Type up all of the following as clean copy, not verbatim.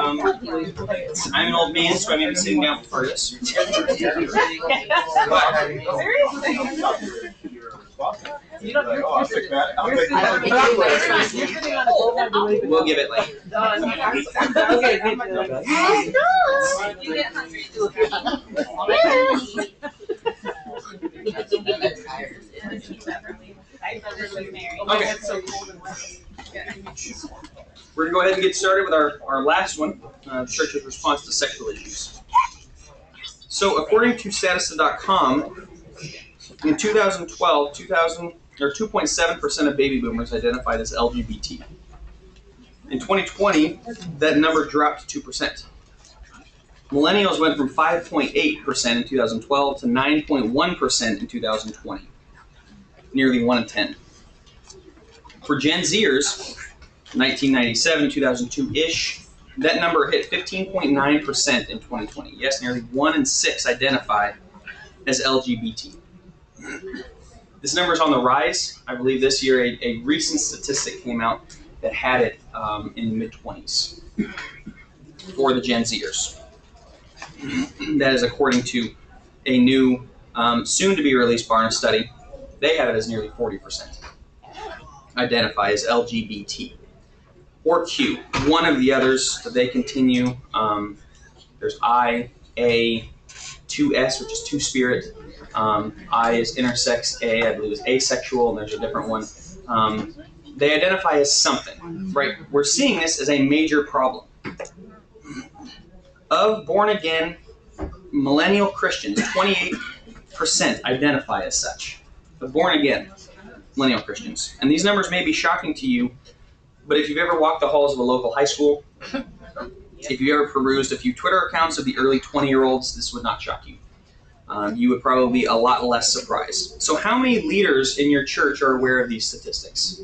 I'm an old man, so I may be sitting down for this. We'll give it like. Okay. We're going to go ahead and get started with our last one, the church's response to sexual issues. So according to Statista.com, in 2012, 2.7% of baby boomers identified as LGBT. In 2020, that number dropped to 2%. Millennials went from 5.8% in 2012 to 9.1% in 2020. Nearly 1 in 10. For Gen Zers, 1997, 2002-ish, that number hit 15.9% in 2020. Yes, nearly 1 in 6 identify as LGBT. This number is on the rise. I believe this year a recent statistic came out that had it in the mid-20s for the Gen Zers. That is according to a new, soon-to-be-released Barna study. They have it as nearly 40% identify as LGBT. Or Q. One of the others that they continue, there's I, A, 2S, which is two-spirit. I is intersex, A, I believe is asexual, and there's a different one. They identify as something, right? We're seeing this as a major problem. Of born-again millennial Christians, 28% identify as such. Of born-again millennial Christians. And these numbers may be shocking to you, but if you've ever walked the halls of a local high school, if you ever perused a few Twitter accounts of the early 20-year-olds, this would not shock you. You would probably be a lot less surprised. So how many leaders in your church are aware of these statistics?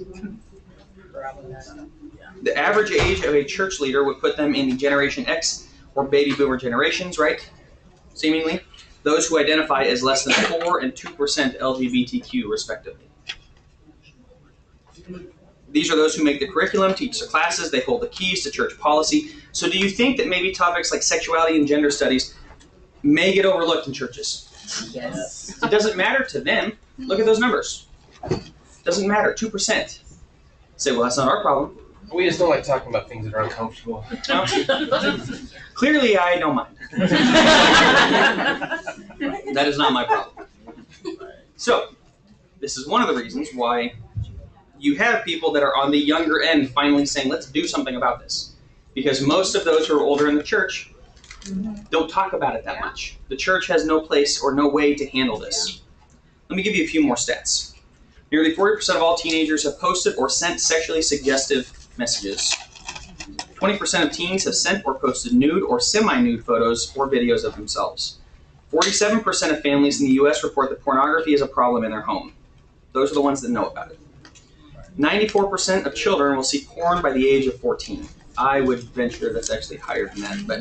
The average age of a church leader would put them in the Generation X or baby boomer generations, right? Seemingly. Those who identify as less than 4 and 2% LGBTQ, respectively. These are those who make the curriculum, teach the classes, they hold the keys to church policy. So do you think that maybe topics like sexuality and gender studies may get overlooked in churches? Yes. It doesn't matter to them. Look at those numbers. It doesn't matter, 2%. Say, well, that's not our problem. We just don't like talking about things that are uncomfortable. No. Clearly, I don't mind. That is not my problem. So, this is one of the reasons why you have people that are on the younger end finally saying, let's do something about this. Because most of those who are older in the church don't talk about it that much. The church has no place or no way to handle this. Let me give you a few more stats. Nearly 40% of all teenagers have posted or sent sexually suggestive messages. 20% of teens have sent or posted nude or semi-nude photos or videos of themselves. 47% of families in the U.S. report that pornography is a problem in their home. Those are the ones that know about it. 94% of children will see porn by the age of 14. I would venture that's actually higher than that, but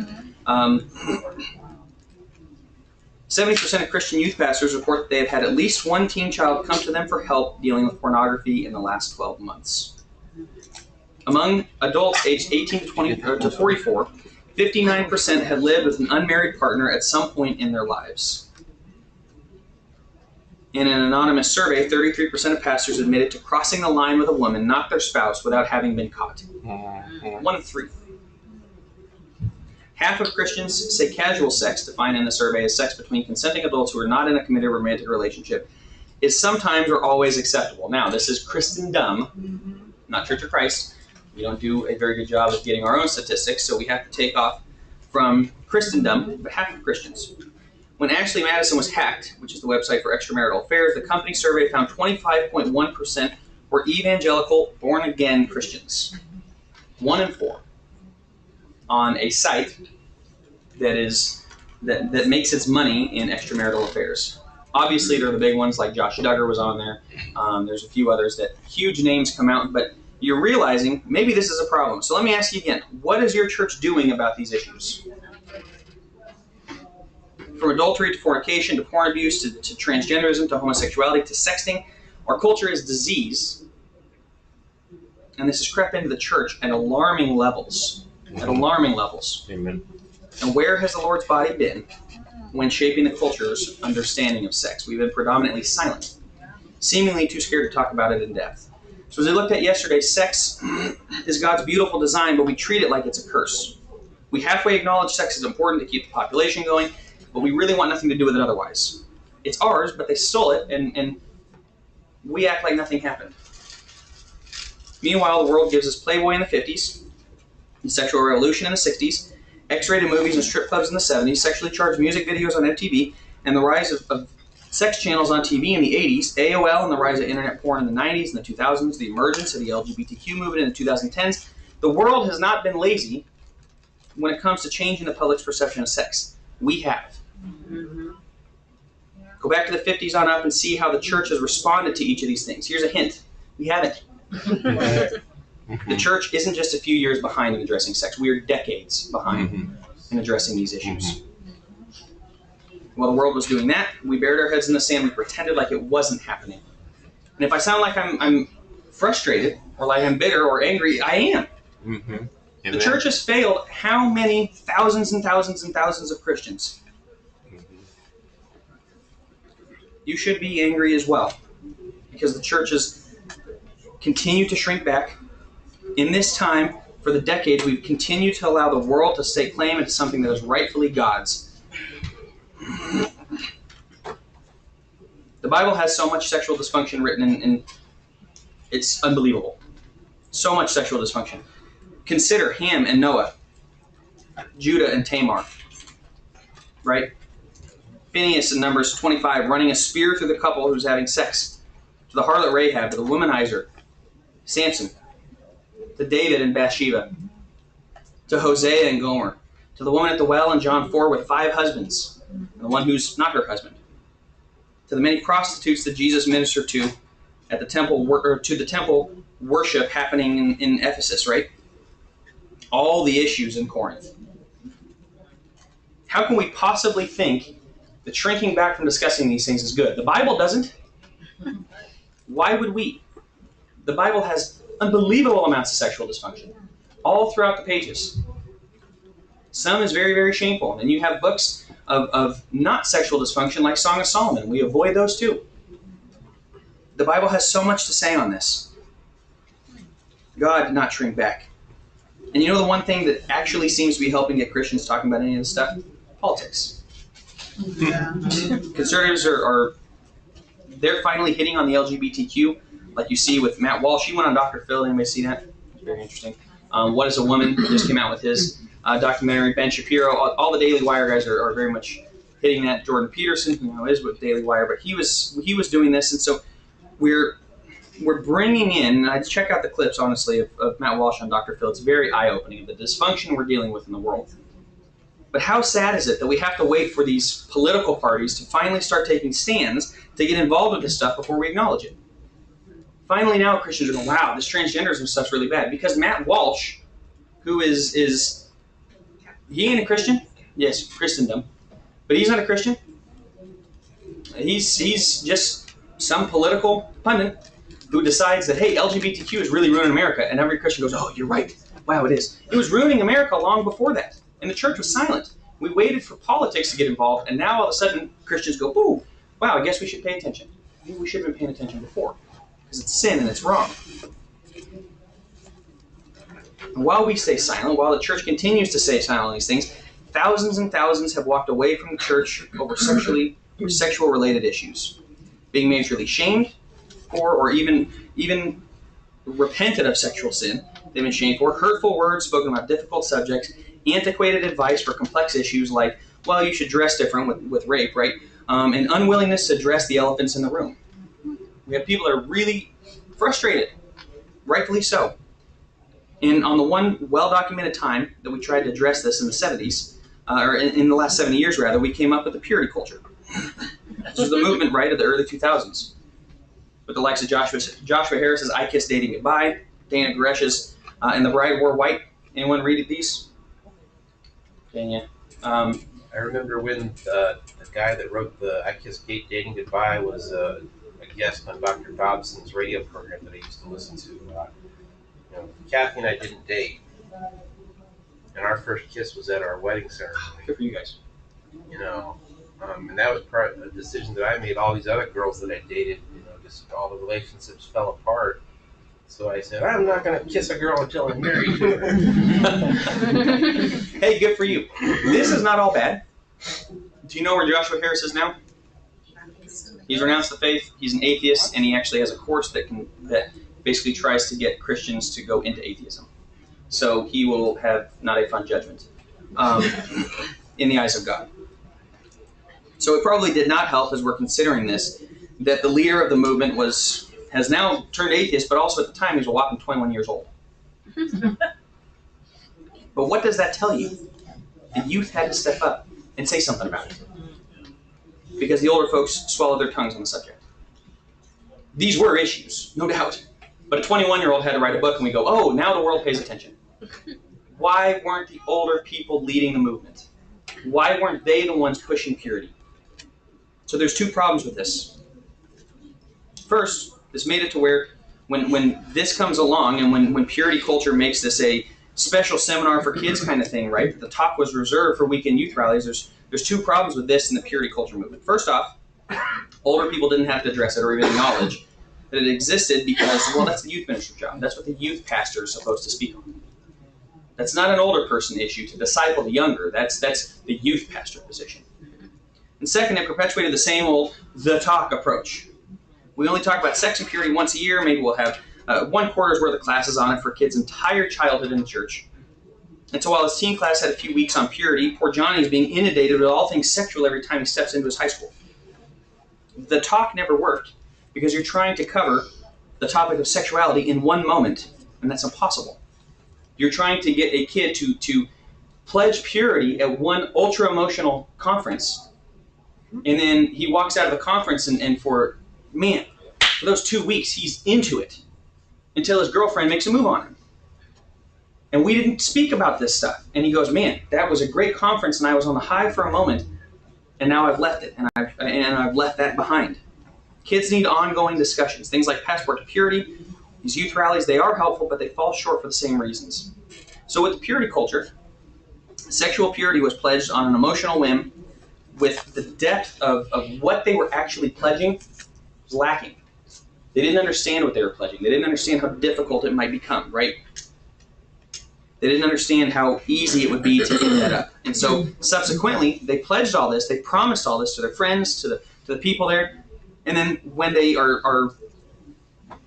70% of Christian youth pastors report that they have had at least one teen child come to them for help dealing with pornography in the last 12 months. Among adults aged 18 to 44, 59% had lived with an unmarried partner at some point in their lives. In an anonymous survey, 33% of pastors admitted to crossing the line with a woman, not their spouse, without having been caught. 1 in 3. Half of Christians say casual sex, defined in the survey as sex between consenting adults who are not in a committed romantic relationship, is sometimes or always acceptable. Now, this is Christendom, not Church of Christ. We don't do a very good job of getting our own statistics, so we have to take off from Christendom, but half of Christians. When Ashley Madison was hacked, which is the website for extramarital affairs, the company survey found 25.1% were evangelical, born-again Christians. 1 in 4 on a site that makes its money in extramarital affairs. Obviously, there are the big ones like Josh Duggar was on there. There's a few others that huge names come out, but you're realizing maybe this is a problem. So let me ask you again, what is your church doing about these issues? From adultery to fornication to porn abuse to transgenderism to homosexuality to sexting, our culture is disease, and this has crept into the church at alarming levels. at alarming levels. Amen. And where has the Lord's body been when shaping the culture's understanding of sex? We've been predominantly silent, seemingly too scared to talk about it in depth. So as we looked at yesterday, sex is God's beautiful design, but we treat it like it's a curse. We halfway acknowledge sex is important to keep the population going, but we really want nothing to do with it otherwise. It's ours, but they stole it, and we act like nothing happened. Meanwhile, the world gives us Playboy in the 50s, the sexual revolution in the 60s, X-rated movies and strip clubs in the 70s, sexually charged music videos on MTV, and the rise of sex channels on TV in the 80s, AOL and the rise of internet porn in the 90s and the 2000s, the emergence of the LGBTQ movement in the 2010s. The world has not been lazy when it comes to changing the public's perception of sex. We have. Go back to the 50s on up and see how the church has responded to each of these things. Here's a hint. We haven't. The church isn't just a few years behind in addressing sex. We are decades behind in addressing these issues. While the world was doing that, we buried our heads in the sand. We pretended like it wasn't happening. And if I sound like I'm frustrated or like I'm bitter or angry, I am. The church has failed how many thousands and thousands and thousands of Christians? You should be angry as well, because the church has continued to shrink back. In this time, for the decades, we've continued to allow the world to stake claim into something that is rightfully God's. The Bible has so much sexual dysfunction written in it's unbelievable. So much sexual dysfunction. Consider Ham and Noah, Judah and Tamar, right? Phineas in Numbers 25 running a spear through the couple who's having sex, to the harlot Rahab, to the womanizer, Samson, to David and Bathsheba, to Hosea and Gomer, to the woman at the well in John 4 with 5 husbands, and the one who's not her husband, to the many prostitutes that Jesus ministered to at the temple, or to the temple worship happening in Ephesus, right? All the issues in Corinth. How can we possibly think that shrinking back from discussing these things is good? The Bible doesn't. Why would we? The Bible has unbelievable amounts of sexual dysfunction all throughout the pages. Some is very, very shameful. And you have books of not sexual dysfunction like Song of Solomon. We avoid those too. The Bible has so much to say on this. God did not shrink back. And you know the one thing that actually seems to be helping get Christians talking about any of this stuff? Politics. Conservatives they're finally hitting on the LGBTQ, like you see with Matt Walsh. He went on Dr. Phil. Anybody see that? It's very interesting. What is a Woman? Just came out with his documentary. Ben Shapiro. All the Daily Wire guys are very much hitting that. Jordan Peterson, who is with Daily Wire, but he was doing this, and so we're bringing in. And I check out the clips honestly of Matt Walsh on Dr. Phil. It's very eye-opening of the dysfunction we're dealing with in the world. But how sad is it that we have to wait for these political parties to finally start taking stands to get involved with this stuff before we acknowledge it? Finally now Christians are going, wow, this transgenderism stuff's really bad. Because Matt Walsh, who is he ain't a Christian? Yes, Christendom. But he's not a Christian. He's just some political pundit who decides that, hey, LGBTQ is really ruining America. And every Christian goes, oh, you're right. Wow, it is. It was ruining America long before that. And the church was silent. We waited for politics to get involved, and now all of a sudden Christians go, ooh, wow, I guess we should pay attention. Maybe we should have been paying attention before, because it's sin and it's wrong. And while we stay silent, while the church continues to stay silent on these things, thousands and thousands have walked away from the church over sexual-related issues, being majorly shamed for, or even repented of sexual sin. They've been shamed for hurtful words spoken about difficult subjects, antiquated advice for complex issues like, well, you should dress different with rape, right? And unwillingness to address the elephants in the room. We have people that are really frustrated, rightfully so. And on the one well-documented time that we tried to address this in the 70s, or in the last 70 years rather, we came up with the purity culture. This was the movement, right, of the early 2000s. With the likes of Joshua Harris's I Kissed Dating Goodbye, Dana Goresh's And the Bride Wore White. Anyone read these? Dana. I remember when the guy that wrote the I Kissed Dating Goodbye was a guest on Dr. Dobson's radio program that I used to listen to. Kathy and I didn't date. and our first kiss was at our wedding ceremony. Good for you guys. You know, and that was part of a decision that I made. All these other girls that I dated, just all the relationships fell apart. So I said, I'm not going to kiss a girl until I'm married to her. Hey, good for you. This is not all bad. Do you know where Joshua Harris is now? He's renounced the faith. He's an atheist, and he actually has a course that basically tries to get Christians to go into atheism. So he will have not a fun judgment in the eyes of God. So it probably did not help, as we're considering this, that the leader of the movement has now turned atheist, but also at the time he was a whopping 21 years old. But what does that tell you? The youth had to step up and say something about it, because the older folks swallowed their tongues on the subject. These were issues, no doubt. But a 21-year-old had to write a book, and we go, oh, now the world pays attention. Why weren't the older people leading the movement? Why weren't they the ones pushing purity? So there's two problems with this. First, this made it to where when this comes along, and when purity culture makes this a special seminar for kids kind of thing, right? The talk was reserved for weekend youth rallies. There's two problems with this in the purity culture movement. First off, older people didn't have to address it or even acknowledge that it existed because, well, that's the youth minister's job. That's what the youth pastor is supposed to speak on. That's not an older person issue to disciple the younger. That's the youth pastor position. And second, it perpetuated the same old the talk approach. We only talk about sex and purity once a year. Maybe we'll have 1 quarter's worth of classes on it for kids' entire childhood in the church. And so while his teen class had a few weeks on purity, poor Johnny is being inundated with all things sexual every time he steps into his high school. The talk never worked because you're trying to cover the topic of sexuality in one moment, and that's impossible. You're trying to get a kid to pledge purity at one ultra-emotional conference, and then he walks out of the conference and for those 2 weeks, he's into it until his girlfriend makes a move on him. And we didn't speak about this stuff. And he goes, man, that was a great conference, and I was on the high for a moment, and now I've left it, and I've left that behind. Kids need ongoing discussions. Things like Passport to Purity, these youth rallies, they are helpful, but they fall short for the same reasons. So with the purity culture, sexual purity was pledged on an emotional whim, with the depth of what they were actually pledging was lacking. They didn't understand what they were pledging. They didn't understand how difficult it might become, right? They didn't understand how easy it would be to give that up. And so subsequently, they pledged all this, they promised all this to their friends, to the people there, and then when they are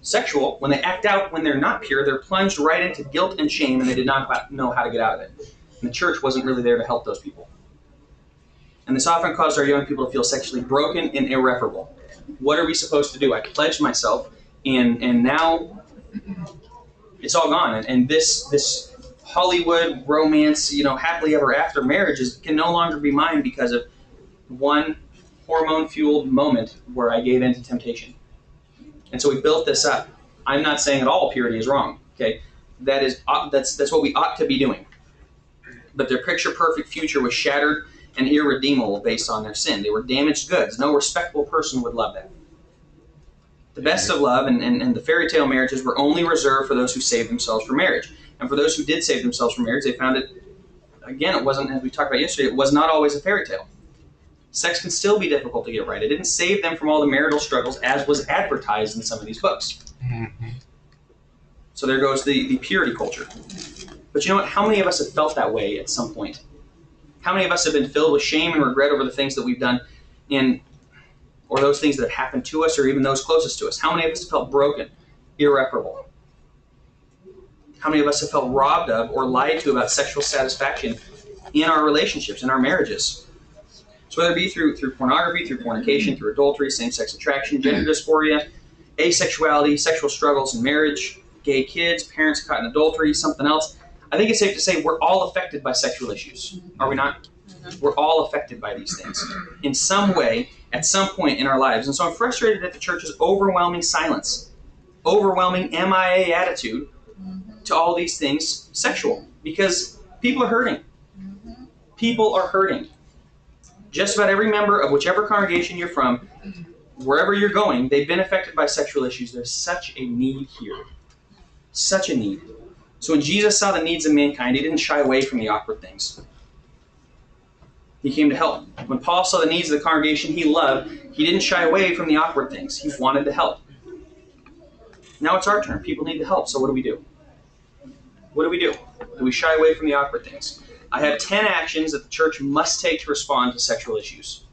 sexual, when they act out when they're not pure, they're plunged right into guilt and shame, and they did not know how to get out of it. And the church wasn't really there to help those people. And this often caused our young people to feel sexually broken and irreparable. What are we supposed to do? I pledged myself, and now it's all gone. And this Hollywood romance, happily ever after marriages can no longer be mine because of one hormone-fueled moment where I gave in to temptation. And so we built this up. I'm not saying at all purity is wrong. Okay, that's what we ought to be doing. But their picture-perfect future was shattered and irredeemable based on their sin. They were damaged goods. No respectable person would love that. The best of love and the fairy tale marriages were only reserved for those who saved themselves for marriage. And for those who did save themselves for marriage, they found it, again, it wasn't, as we talked about yesterday, it was not always a fairy tale. Sex can still be difficult to get right. It didn't save them from all the marital struggles as was advertised in some of these books. Mm-hmm. So there goes the purity culture. But you know what? How many of us have felt that way at some point? How many of us have been filled with shame and regret over the things that we've done or those things that have happened to us or even those closest to us? How many of us have felt broken, irreparable? How many of us have felt robbed of or lied to about sexual satisfaction in our relationships, in our marriages? So whether it be through pornography, through fornication, through adultery, same-sex attraction, gender dysphoria, asexuality, sexual struggles in marriage, gay kids, parents caught in adultery, something else, I think it's safe to say we're all affected by sexual issues. Are we not? We're all affected by these things in some way at some point in our lives. And so I'm frustrated at the church's overwhelming silence, overwhelming MIA attitude to all these things sexual, because people are hurting. People are hurting. Just about every member of whichever congregation you're from, wherever you're going, they've been affected by sexual issues. There's such a need here. Such a need. So when Jesus saw the needs of mankind, he didn't shy away from the awkward things. He came to help. When Paul saw the needs of the congregation he loved, he didn't shy away from the awkward things. He wanted to help. Now it's our turn. People need the help, so what do we do? What do we do? Do we shy away from the awkward things? I have 10 actions that the church must take to respond to sexual issues,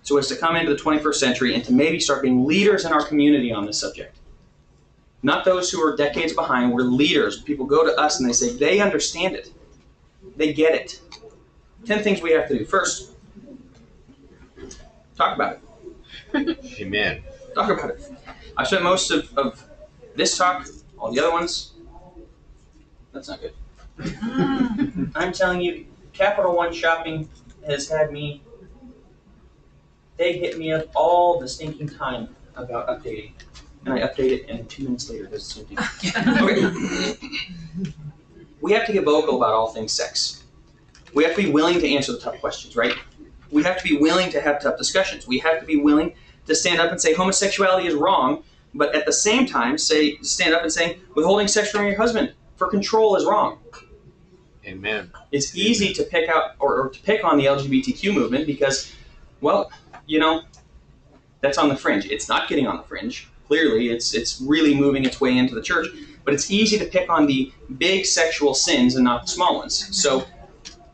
so as to come into the 21st century and to maybe start being leaders in our community on this subject. Not those who are decades behind. We're leaders. People go to us and they say they understand it. They get it. 10 things we have to do. First, talk about it. Amen. Talk about it. I've spent most of this talk, all the other ones. That's not good. I'm telling you, Capital One Shopping has had me. They hit me up all the stinking time about updating. And I update it, and 2 minutes later, there's the same thing. Okay. We have to get vocal about all things sex. We have to be willing to answer the tough questions, right? We have to be willing to have tough discussions. We have to be willing to stand up and say homosexuality is wrong, but at the same time, stand up and say withholding sex from your husband for control is wrong. Amen. It's easy to pick out or to pick on the LGBTQ movement because, well, you know, that's on the fringe. It's not getting on the fringe. Clearly, it's really moving its way into the church. But it's easy to pick on the big sexual sins and not the small ones. So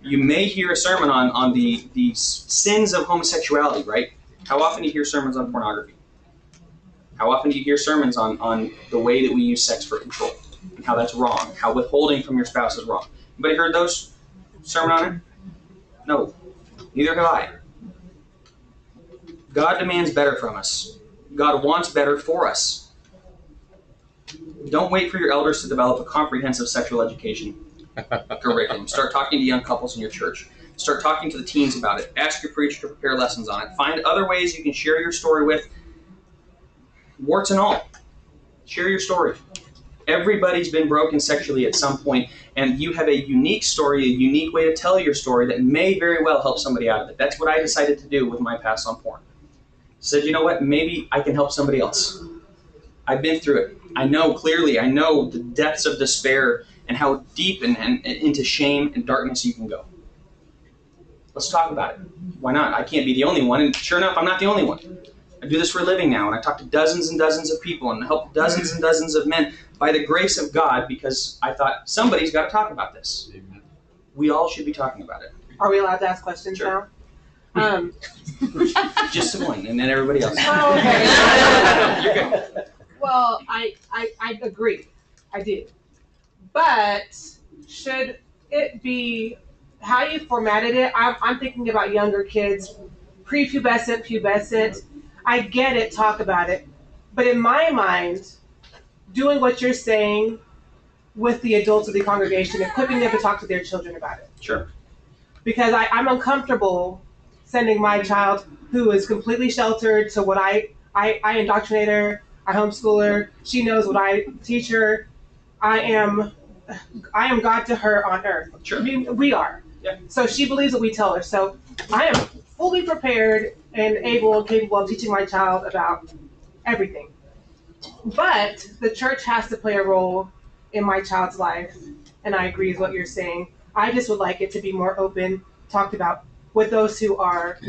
you may hear a sermon on the sins of homosexuality, right? How often do you hear sermons on pornography? How often do you hear sermons on the way that we use sex for control and how that's wrong, how withholding from your spouse is wrong? Anybody heard those sermon on it? No, neither have I. God demands better from us. God wants better for us. Don't wait for your elders to develop a comprehensive sexual education curriculum. Start talking to young couples in your church. Start talking to the teens about it. Ask your preacher to prepare lessons on it. Find other ways you can share your story with, warts and all. Share your story. Everybody's been broken sexually at some point, and you have a unique story, a unique way to tell your story that may very well help somebody out of it. That's what I decided to do with my pass on porn. Said, you know what, maybe I can help somebody else. I've been through it. I know clearly, I know the depths of despair and how deep and into shame and darkness you can go. Let's talk about it. Why not? I can't be the only one, and sure enough, I'm not the only one. I do this for a living now, and I talk to dozens and dozens of people and help dozens and dozens of men by the grace of God because I thought somebody's got to talk about this. Amen. We all should be talking about it. Are we allowed to ask questions Sure. now? Just one, and then everybody else. Oh, okay. You're good. Well, I agree. I do. But should it be how you formatted it? I'm thinking about younger kids, prepubescent, pubescent. I get it, talk about it. But in my mind, doing what you're saying with the adults of the congregation, equipping them to talk to their children about it. Sure. Because I'm uncomfortable sending my child who is completely sheltered to what I indoctrinate her, I homeschool her, she knows what I teach her. I am God to her on earth. Sure. I mean, we are. Yeah. So she believes what we tell her. So I am fully prepared and able and capable of teaching my child about everything. But the church has to play a role in my child's life, and I agree with what you're saying. I just would like it to be more open, talked about with those who are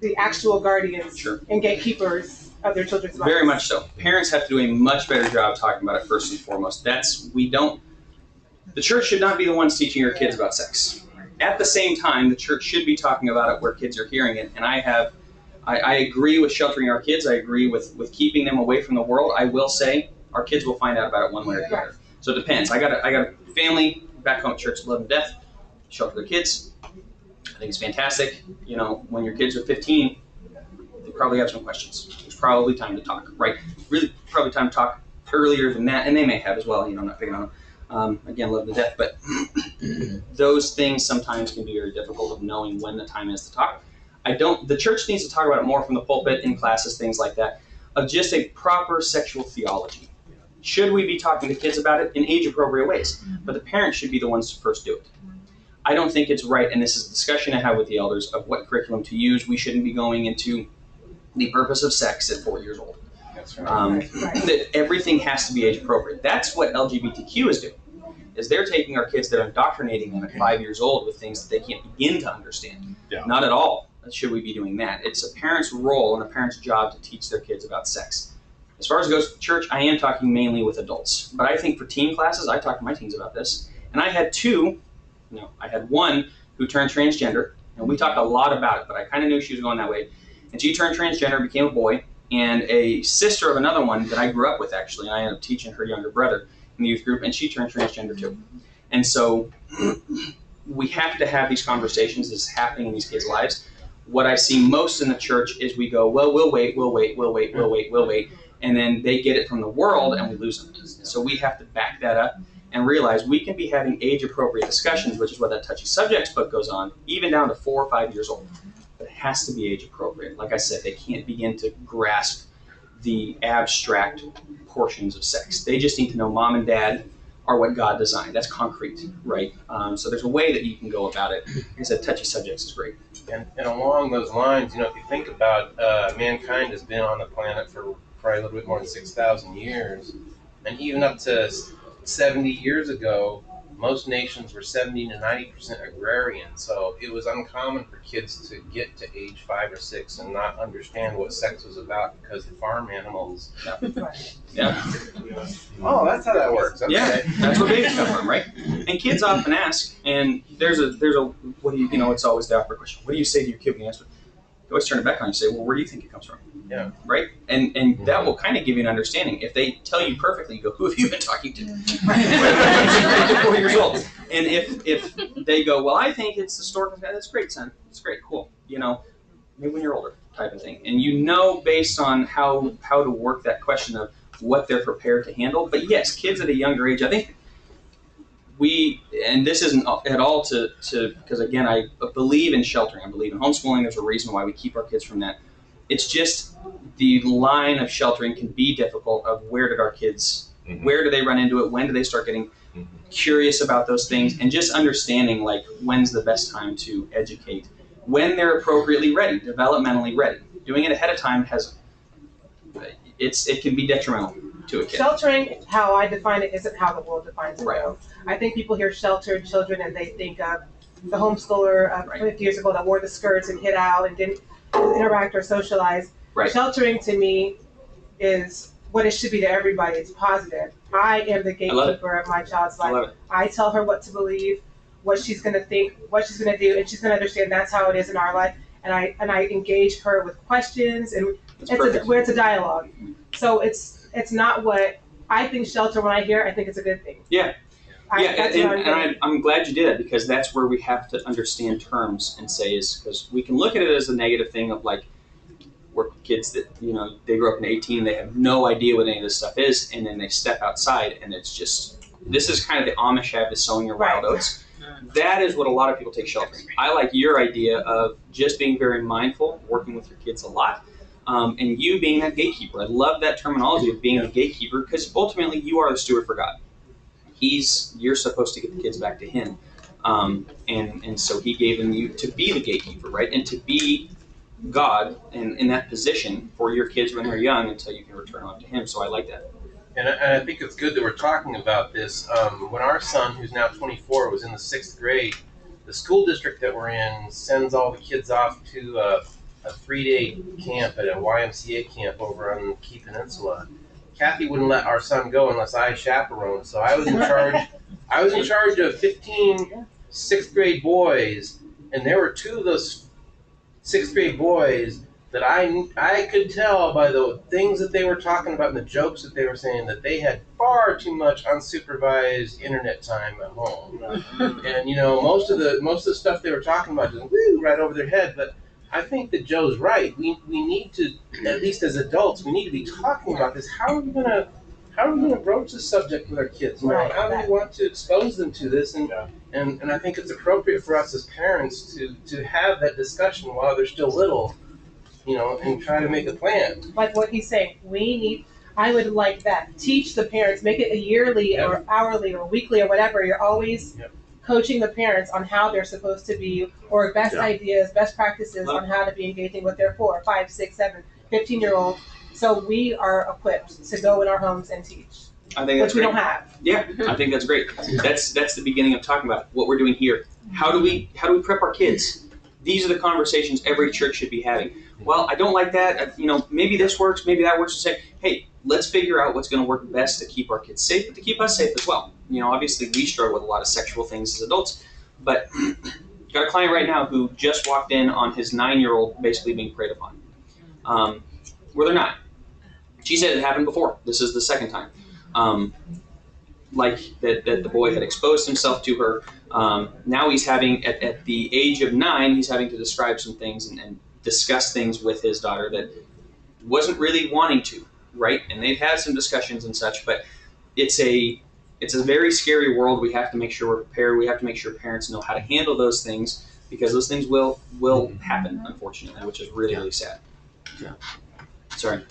the actual guardians Sure. and gatekeepers of their children's lives. Very much so. Parents have to do a much better job talking about it first and foremost. The church should not be the ones teaching your kids about sex. At the same time, the church should be talking about it where kids are hearing it. And I agree with sheltering our kids. I agree with keeping them away from the world. I will say our kids will find out about it one way or the other. So it depends. I got a family back home at Church of Love and Death, shelter their kids. I think it's fantastic. You know, when your kids are 15, they probably have some questions. There's probably time to talk, right? Really, probably time to talk earlier than that, and they may have as well. You know, I'm not picking on them. Again, love to death, but those things sometimes can be very difficult of knowing when the time is to talk. The church needs to talk about it more from the pulpit, in classes, things like that, of just a proper sexual theology. Should we be talking to kids about it in age-appropriate ways? But the parents should be the ones to first do it. I don't think it's right, and this is a discussion I have with the elders of what curriculum to use. We shouldn't be going into the purpose of sex at 4 years old. That's right. That everything has to be age appropriate. That's what LGBTQ is doing. Is they're taking our kids, they're indoctrinating them at 5 years old with things that they can't begin to understand. Yeah. Not at all should we be doing that. It's a parent's role and a parent's job to teach their kids about sex. As far as it goes to church, I am talking mainly with adults. But I think for teen classes, I talk to my teens about this. And I had one who turned transgender, and we talked a lot about it, but I kind of knew she was going that way. And she turned transgender, became a boy, and a sister of another one that I grew up with, actually, and I ended up teaching her younger brother in the youth group, and she turned transgender too. And so we have to have these conversations. This is happening in these kids' lives. What I see most in the church is we go, well, we'll wait, and then they get it from the world and we lose them. So we have to back that up and realize we can be having age-appropriate discussions, which is what that Touchy Subjects book goes on, even down to 4 or 5 years old. But it has to be age-appropriate. Like I said, they can't begin to grasp the abstract portions of sex. They just need to know mom and dad are what God designed. That's concrete, right? So there's a way that you can go about it. Like I said, Touchy Subjects is great. And along those lines, if you think about mankind has been on the planet for probably a little bit more than 6,000 years, and even up to 70 years ago, most nations were 70 to 90% agrarian. So it was uncommon for kids to get to age 5 or 6 and not understand what sex was about because the farm animals. Yeah. Oh, that's how that works. Okay. Yeah, that's where babies come from, right? And kids often ask, and there's a what do you it's always the awkward question. What do you say to your kid when you ask? You always turn it back on and say, well, where do you think it comes from? Yeah. Right? And that will kind of give you an understanding. If they tell you perfectly, you go, who have you been talking to? 4 years old. And if they go, well, I think it's the stork, that's great, son. It's great, cool. Maybe when you're older type of thing. And based on how to work that question of what they're prepared to handle. But yes, kids at a younger age, I think and this isn't at all to because again, I believe in sheltering. I believe in homeschooling. There's a reason why we keep our kids from that. It's just the line of sheltering can be difficult of where did our kids, where do they run into it? When do they start getting curious about those things? And just understanding like when's the best time to educate, when they're appropriately ready, developmentally ready. Doing it ahead of time it can be detrimental to a kid. Sheltering, how I define it, isn't how the world defines it. Right. Though. I think people hear sheltered children and they think of the homeschooler 50 years ago that wore the skirts and hid out and didn't interact or socialize. Right. Sheltering to me is what it should be to everybody. It's positive. I am the gatekeeper of my child's life. I tell her what to believe, what she's going to think, what she's going to do, and she's going to understand that's how it is in our life. And I engage her with questions, and it's a dialogue. So it's not what I think shelter when I hear. I think it's a good thing. Yeah. I'm glad you did it because that's where we have to understand terms and say is because we can look at it as a negative thing of like where kids that they grew up in 18, they have no idea what any of this stuff is, and then they step outside and it's just this is kind of the Amish have the sowing your wild oats. That is what a lot of people take sheltering. I like your idea of just being very mindful, working with your kids a lot, and you being that gatekeeper. I love that terminology of being the gatekeeper because ultimately you are the steward for God. You're supposed to get the kids back to him. And so he gave them you to be the gatekeeper, right? And to be God in that position for your kids when they're young until you can return them to him. So I like that. And I think it's good that we're talking about this. When our son, who's now 24, was in the 6th grade, the school district that we're in sends all the kids off to a 3-day camp at a YMCA camp over on the Key Peninsula. Kathy wouldn't let our son go unless I chaperoned, so I was in charge. I was in charge of 15 6th grade boys, and there were 2 of those 6th grade boys that I could tell by the things that they were talking about and the jokes that they were saying that they had far too much unsupervised internet time at home. And most of the stuff they were talking about just right over their head. But I think that Joe's right. We need to, at least as adults, we need to be talking about this. How are we gonna broach this subject with our kids? How do we want to expose them to this? And I think it's appropriate for us as parents to have that discussion while they're still little, and try to make a plan. Like what he's saying, I would like that. Teach the parents, make it a yearly or hourly or weekly or whatever. You're always coaching the parents on how they're supposed to be, or best ideas, best practices on how to be engaging with their 4, 5, 6, 7, 15-year-old so we are equipped to go in our homes and teach, I think that's which we great. don't have. Yeah, I think that's great. That's the beginning of talking about what we're doing here. How do we prep our kids? These are the conversations every church should be having. Well, I don't like that. Maybe this works, maybe that works. To say, hey, let's figure out what's going to work best to keep our kids safe, but to keep us safe as well. Obviously we struggle with a lot of sexual things as adults, but got a client right now who just walked in on his 9-year-old basically being preyed upon, where they're not. She said it happened before. This is the second time. Like that the boy had exposed himself to her. Now he's having, at the age of 9, he's having to describe some things and discuss things with his daughter that wasn't really wanting to, right? And they've had some discussions and such, but it's a very scary world. We have to make sure we're prepared. We have to make sure parents know how to handle those things, because those things will happen, unfortunately, which is really, really sad. Yeah. Sorry.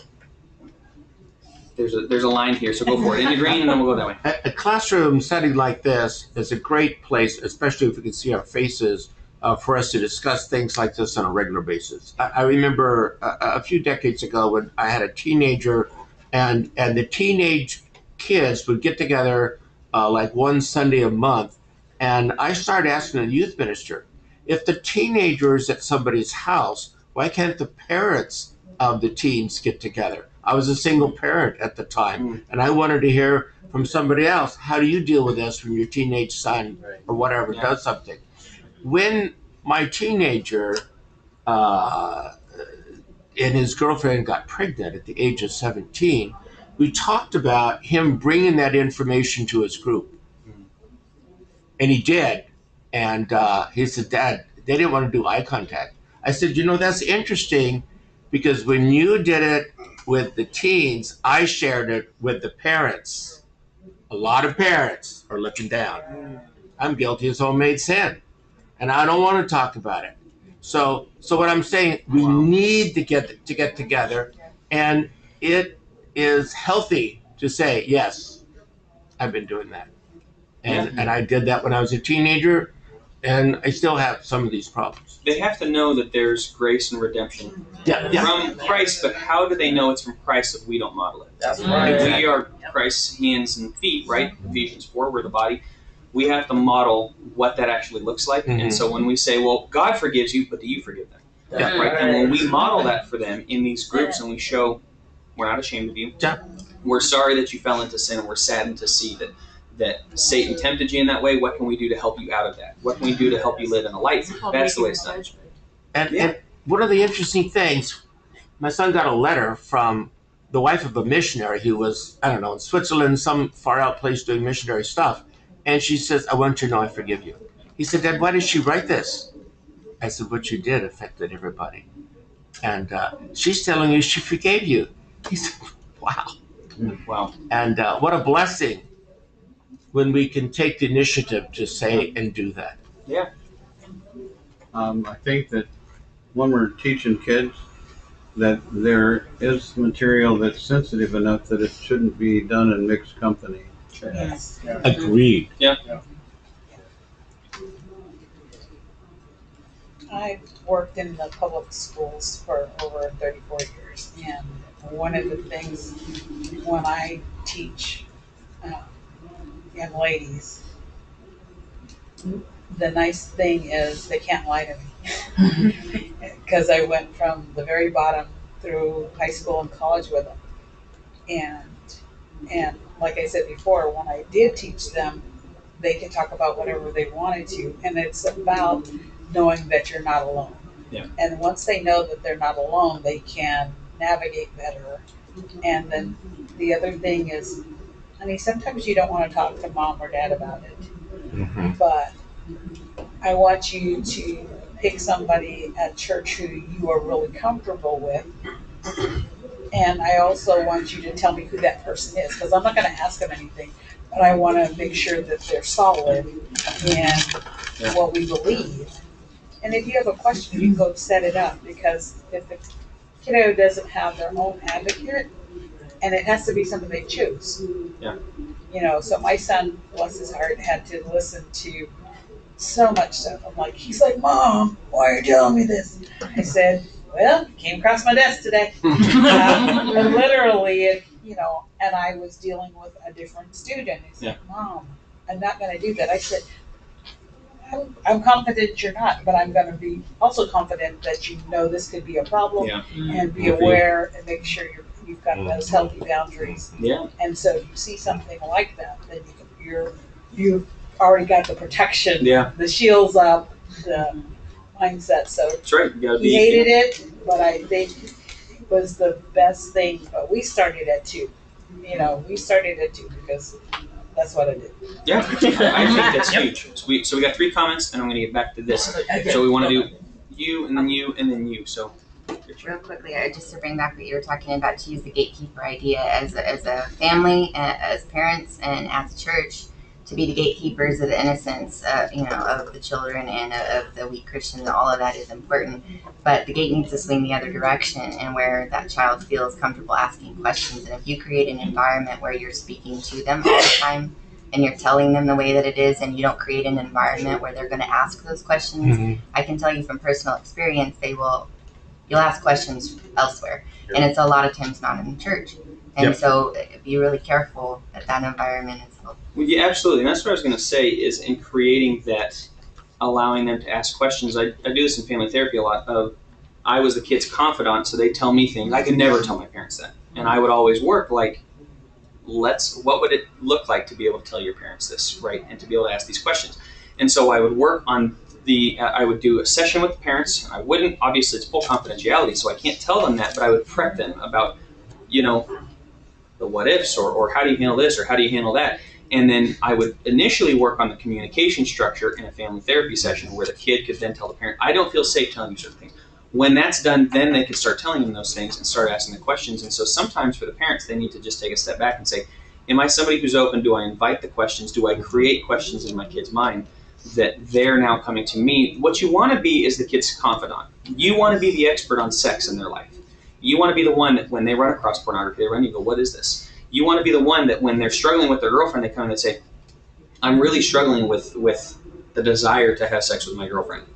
There's a line here, so go for it. In the green, and then we'll go that way. A classroom setting like this is a great place, especially if we can see our faces, for us to discuss things like this on a regular basis. I remember a few decades ago when I had a teenager, and the teenage kids would get together like one Sunday a month, and I started asking the youth minister, if the teenagers at somebody's house, why can't the parents of the teens get together? I was a single parent at the time, and I wanted to hear from somebody else, how do you deal with this when your teenage son or whatever does something? When my teenager and his girlfriend got pregnant at the age of 17, we talked about him bringing that information to his group. And he did. And he said, Dad, they didn't want to do eye contact. I said, that's interesting, because when you did it with the teens, I shared it with the parents. A lot of parents are looking down. I'm guilty of homemade sin, and I don't want to talk about it. So what I'm saying, we need to get together, and it is healthy to say, yes, I've been doing that. And I did that when I was a teenager, and I still have some of these problems. They have to know that there's grace and redemption from Christ, but how do they know it's from Christ if we don't model it? That's right. If we are Christ's hands and feet, right? Ephesians 4, we're the body. We have to model what that actually looks like. And so when we say, well, God forgives you, but do you forgive them? Right? And when we model that for them in these groups, and we show, we're not ashamed of you. We're sorry that you fell into sin, and we're saddened to see that Satan tempted you in that way. What can we do to help you out of that? What can we do to help you live in the light? That's the way it's done. And one of the interesting things, my son got a letter from the wife of a missionary who was, I don't know, in Switzerland, some far out place doing missionary stuff. And she says, I want you to know I forgive you. He said, Dad, why did she write this? I said, what you did affected everybody. And she's telling you she forgave you. He said, wow. Wow. And what a blessing when we can take the initiative to say and do that. Yeah. I think that when we're teaching kids, that there is material that's sensitive enough that it shouldn't be done in mixed company. Yes. Agreed. Yeah. I've worked in the public schools for over 34 years, and one of the things when I teach young ladies, the nice thing is they can't lie to me, because I went from the very bottom through high school and college with them, and like I said before, when I did teach them, they could talk about whatever they wanted to, and it's about knowing that you're not alone. Yeah. And once they know that they're not alone, they can navigate better. And then the other thing is, sometimes you don't want to talk to mom or dad about it, but I want you to pick somebody at church who you are really comfortable with. And I also want you to tell me who that person is, because I'm not going to ask them anything, but I want to make sure that they're solid in what we believe. And if you have a question, you can go set it up, because if the kiddo doesn't have their own advocate, and it has to be something they choose. Yeah. So my son, bless his heart, had to listen to so much stuff. He's like, Mom, why are you telling me this? I said, well, it came across my desk today. Literally, and I was dealing with a different student. He said, Mom, I'm not going to do that. I said, I'm confident you're not, but I'm going to be also confident that you know this could be a problem and be aware and make sure you've got those healthy boundaries. Yeah. And so if you see something like that, then you've already got the protection, the shields up, the mindset. So that's right. You gotta he hated it, but I think it was the best thing. But we started at 2. We started at 2 because that's what I did. Yeah, I think that's huge. So we got 3 comments, and I'm going to get back to this. Okay. So we want to do you, and then you, and then you. So real quickly, just to bring back what you were talking about, to use the gatekeeper idea as a family, as parents, and as a church, to be the gatekeepers of the innocence, of the children and of the weak Christians. All of that is important, but the gate needs to swing the other direction, and where that child feels comfortable asking questions. And if you create an environment where you're speaking to them all the time, and you're telling them the way that it is, and you don't create an environment where they're going to ask those questions, I can tell you from personal experience, you'll ask questions elsewhere, and it's a lot of times not in the church. And so be really careful that environment is healthy. Well, yeah, absolutely. And that's what I was going to say, is in creating that, allowing them to ask questions. I do this in family therapy a lot. I was the kid's confidant, so they tell me things. I could never tell my parents that. And I would always work like, what would it look like to be able to tell your parents this, right? And to be able to ask these questions. And so I would work on I would do a session with the parents. I wouldn't, obviously it's full confidentiality, so I can't tell them that, but I would prep them about, the what ifs, or how do you handle this, or how do you handle that. And then I would initially work on the communication structure in a family therapy session where the kid could then tell the parent, I don't feel safe telling you certain things. When that's done, then they could start telling them those things and start asking the questions. And so sometimes for the parents, they need to just take a step back and say, am I somebody who's open? Do I invite the questions? Do I create questions in my kid's mind that they're now coming to me? What you want to be is the kid's confidant. You want to be the expert on sex in their life. You want to be the one that when they run across pornography, they run and you go, what is this? You want to be the one that when they're struggling with their girlfriend, they come in and say, I'm really struggling with the desire to have sex with my girlfriend.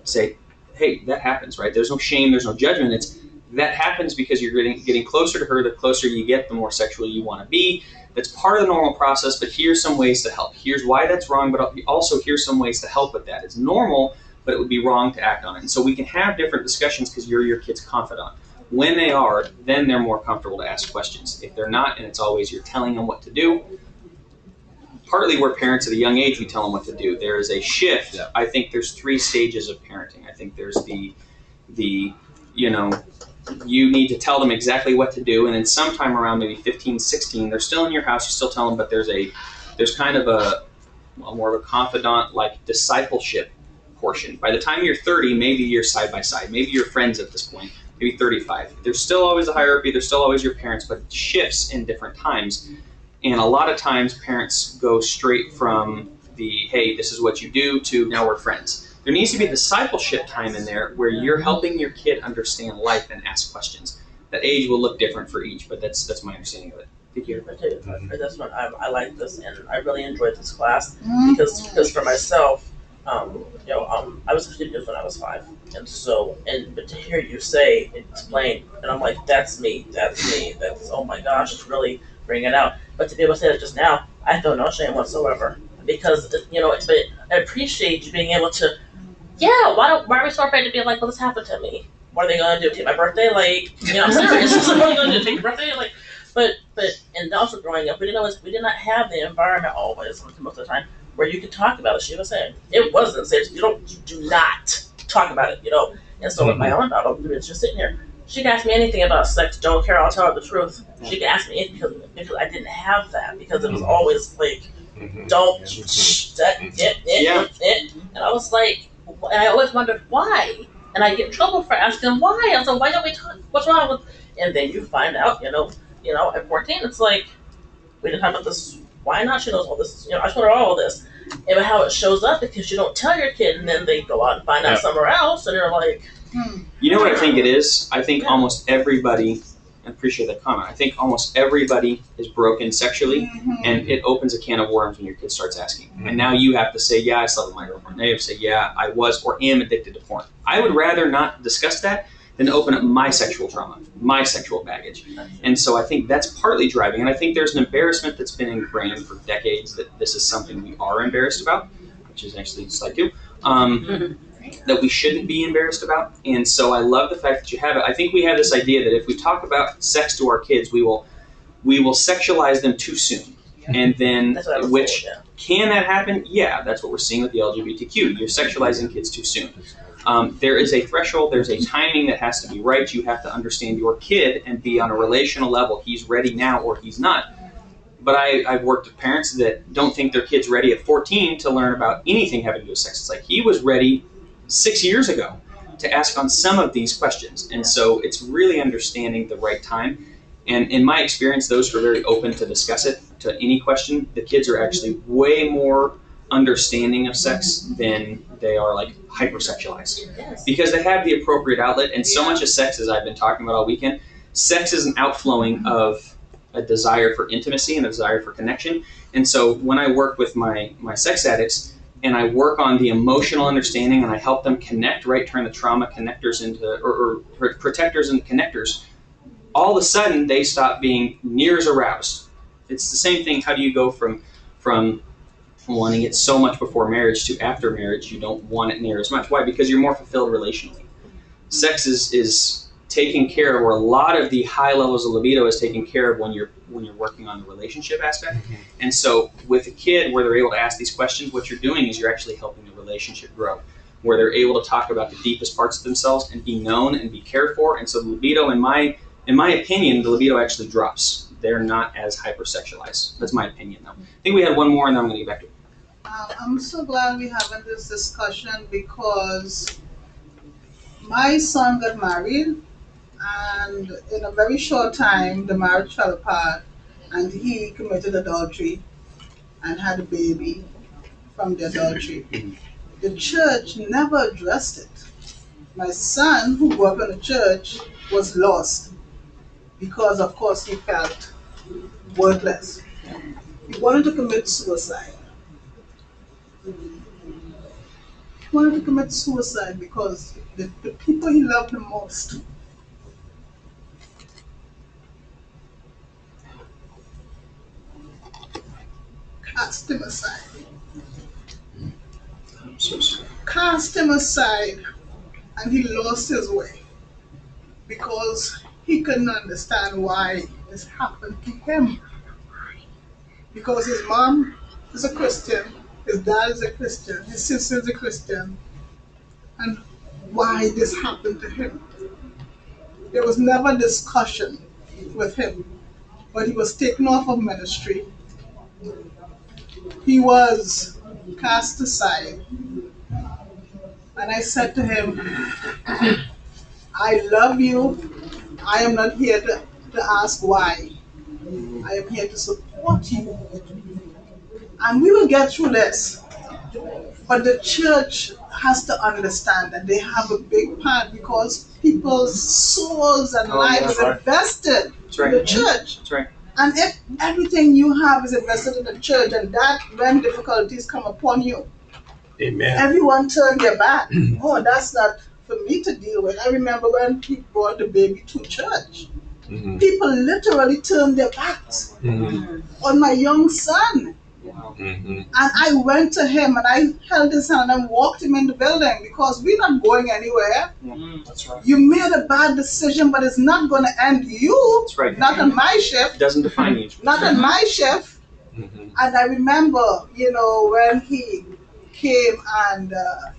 Say, hey, that happens, right? There's no shame, there's no judgment. That happens because you're getting closer to her. The closer you get, the more sexual you want to be. That's part of the normal process, but here's some ways to help. Here's why that's wrong, but also here's some ways to help with that. It's normal, but it would be wrong to act on it. And so we can have different discussions because you're your kid's confidant. When they are, then they're more comfortable to ask questions. If they're not, and it's always you're telling them what to do, partly we're parents at a young age, we tell them what to do. There is a shift. Yeah. I think there's 3 stages of parenting. I think there's the you need to tell them exactly what to do, and then sometime around maybe 15, 16, they're still in your house, you still tell them, but there's kind of a more of a confidant, like discipleship portion. By the time you're 30, maybe you're side by side, maybe you're friends at this point, maybe 35. There's still always a hierarchy, there's still always your parents, but it shifts in different times. And a lot of times parents go straight from the, hey, this is what you do, to now we're friends. There needs to be a discipleship time in there where you're helping your kid understand life and ask questions. That age will look different for each, but that's my understanding of it. That's what I like this, and I really enjoyed this class because for myself, I was a student when I was 5, but to hear you say, explain, and I'm like, that's me, oh my gosh, it's really bringing it out. But to be able to say that just now, I feel no shame whatsoever, because I appreciate you being able to. Yeah, why are we so afraid to be like, well, this happened to me? What are they going to do? Take my birthday? I'm serious. What are they going to do? Take your birthday? But and also growing up, we did not have the environment always, most of the time, where you could talk about it. She was saying it wasn't safe. You do not talk about it, And so with my own daughter, it's just sitting here. She can ask me anything about sex. Don't care. I'll tell her the truth. She can ask me anything because I didn't have that, because it was always like, don't and I was like, and I always wondered why, and I get in trouble for asking why. I was like, why don't we talk? What's wrong with? And then you find out, at 14, it's like, we didn't talk about this. Why not? She knows all this. I told her all this, and how it shows up because you don't tell your kid, and then they go out and find out somewhere else, and they're like, You know what I think it is? I think almost everybody. I appreciate that comment. I think almost everybody is broken sexually, and it opens a can of worms when your kid starts asking. And now you have to say, yeah, I slept with my girlfriend. Now you have to say, yeah, I was or am addicted to porn. I would rather not discuss that than open up my sexual trauma, my sexual baggage. And so I think that's partly driving. And I think there's an embarrassment that's been ingrained for decades that this is something we are embarrassed about, which is actually slide 2, that we shouldn't be embarrassed about. And so I love the fact that you have it. I think we have this idea that if we talk about sex to our kids, we will sexualize them too soon. And then, That's what I was which told, can that happen? Yeah, that's what we're seeing with the LGBTQ. You're sexualizing kids too soon. There is a threshold, there's a timing that has to be right. You have to understand your kid and be on a relational level. He's ready now or he's not. But I've worked with parents that don't think their kid's ready at 14 to learn about anything having to do with sex. It's like he was ready 6 years ago to ask on some of these questions. And so it's really understanding the right time. And in my experience, those who are very open to discuss it, to any question, the kids are actually way more understanding of sex than they are like hypersexualized. Because they have the appropriate outlet, and so much of sex, as I've been talking about all weekend, sex is an outflowing of a desire for intimacy and a desire for connection. And so when I work with my sex addicts, and I work on the emotional understanding, and I help them connect, right, turn the trauma connectors into, or protectors into connectors, all of a sudden they stop being near as aroused. It's the same thing. How do you go from wanting it so much before marriage to after marriage you don't want it near as much? Why? Because you're more fulfilled relationally. Sex is taken care of, or a lot of the high levels of libido is taken care of when you're working on the relationship aspect. And so with a kid where they're able to ask these questions, what you're doing is you're actually helping the relationship grow, where they're able to talk about the deepest parts of themselves and be known and be cared for. And so the libido, in my opinion, the libido actually drops. They're not as hypersexualized. That's my opinion, though. I think we had one more, and then I'm going to get back to it. I'm so glad we're having this discussion because my son got married, and in a very short time, the marriage fell apart, and he committed adultery and had a baby from the adultery. The church never addressed it. My son, who grew up in the church, was lost because, of course, he felt worthless. He wanted to commit suicide. He wanted to commit suicide because the people he loved the most cast him aside. Cast him aside, and he lost his way because he couldn't understand why this happened to him. Because his mom is a Christian, his dad is a Christian, his sister is a Christian, and why this happened to him. There was never discussion with him, but he was taken off of ministry. He was cast aside. And I said to him, I love you. I am not here to ask why. I am here to support you. And we will get through this. But the church has to understand that they have a big part because people's souls and lives are invested in the church. That's right. And if everything you have is invested in the church, and that when difficulties come upon you, Amen. everyone turned their back. Oh, that's not for me to deal with. I remember when people brought the baby to church. People literally turned their backs on my young son. And I went to him and I held his hand and walked him in the building because we're not going anywhere. That's right. You made a bad decision, but it's not going to end you. That's right. Not on my shift. It doesn't define you. Not on my shift. And I remember, when he came and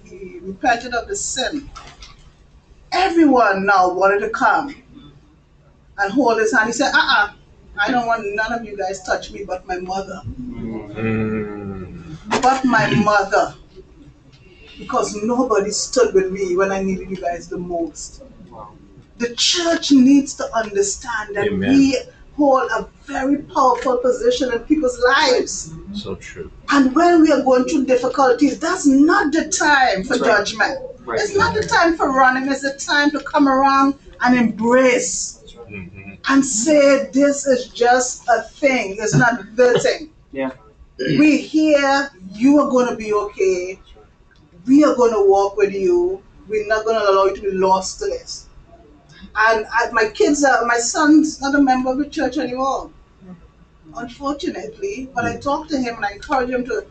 he repented of the sin, everyone now wanted to come and hold his hand. He said, I don't want none of you guys touch me but my mother. But my mother. Because nobody stood with me when I needed you guys the most. The church needs to understand that we hold a very powerful position in people's lives. So true. And when we are going through difficulties, that's not the time for judgment. Right. It's not the time for running. It's the time to come around and embrace and say, this is just a thing. It's not the thing. Yeah. We're here. You are going to be okay. We are going to walk with you. We're not going to allow you to be lost to this. And my kids, my son's not a member of the church anymore, unfortunately. But I talk to him and I encourage him to,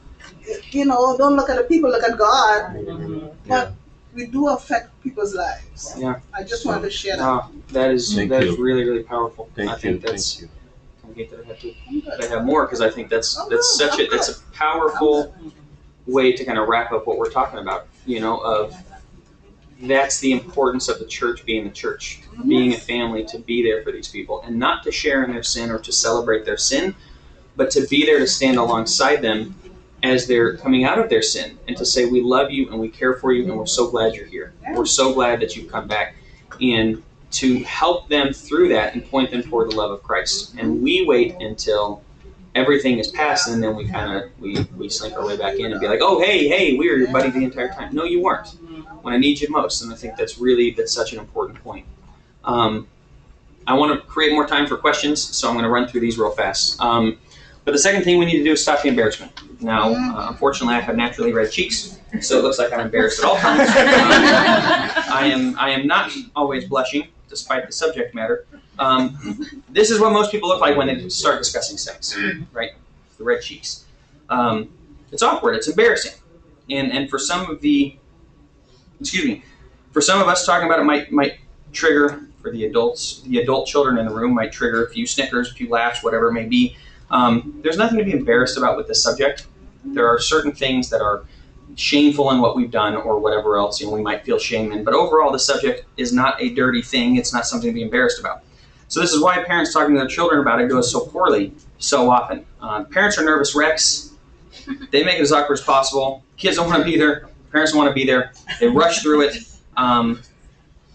don't look at the people, look at God. But we do affect people's lives. Yeah. I just wanted to share that. That is Thank that you. is really, really powerful. Thank I think you. that's. Thank you. I hate that I have more because I think that's such a that's a powerful way to kind of wrap up what we're talking about. Of that's the importance of the church being the church, being a family, to be there for these people and not to share in their sin or to celebrate their sin, but to be there to stand alongside them as they're coming out of their sin and to say, we love you and we care for you and we're so glad you're here. We're so glad that you've come back, and to help them through that and point them toward the love of Christ. And we wait until everything is past, and then we kind of we slink our way back in and be like, oh, hey, we were your buddy the entire time. No, you weren't. When I need you most. And I think that's such an important point. I want to create more time for questions, so I'm going to run through these real fast. But the second thing we need to do is stop the embarrassment. Now, unfortunately, I have naturally red cheeks, so it looks like I'm embarrassed at all times. I am not always blushing, despite the subject matter. This is what most people look like when they start discussing sex, right? The red cheeks. It's awkward. It's embarrassing. And for some of us, talking about it might trigger, for the adult children in the room, might trigger a few snickers, a few laughs, whatever it may be. There's nothing to be embarrassed about with this subject. There are certain things that are shameful in what we've done or whatever else we might feel shame in. But overall, the subject is not a dirty thing. It's not something to be embarrassed about. So this is why parents talking to their children about it goes so poorly so often. Parents are nervous wrecks. They make it as awkward as possible. Kids don't want to be there. Parents don't want to be there. They rush through it.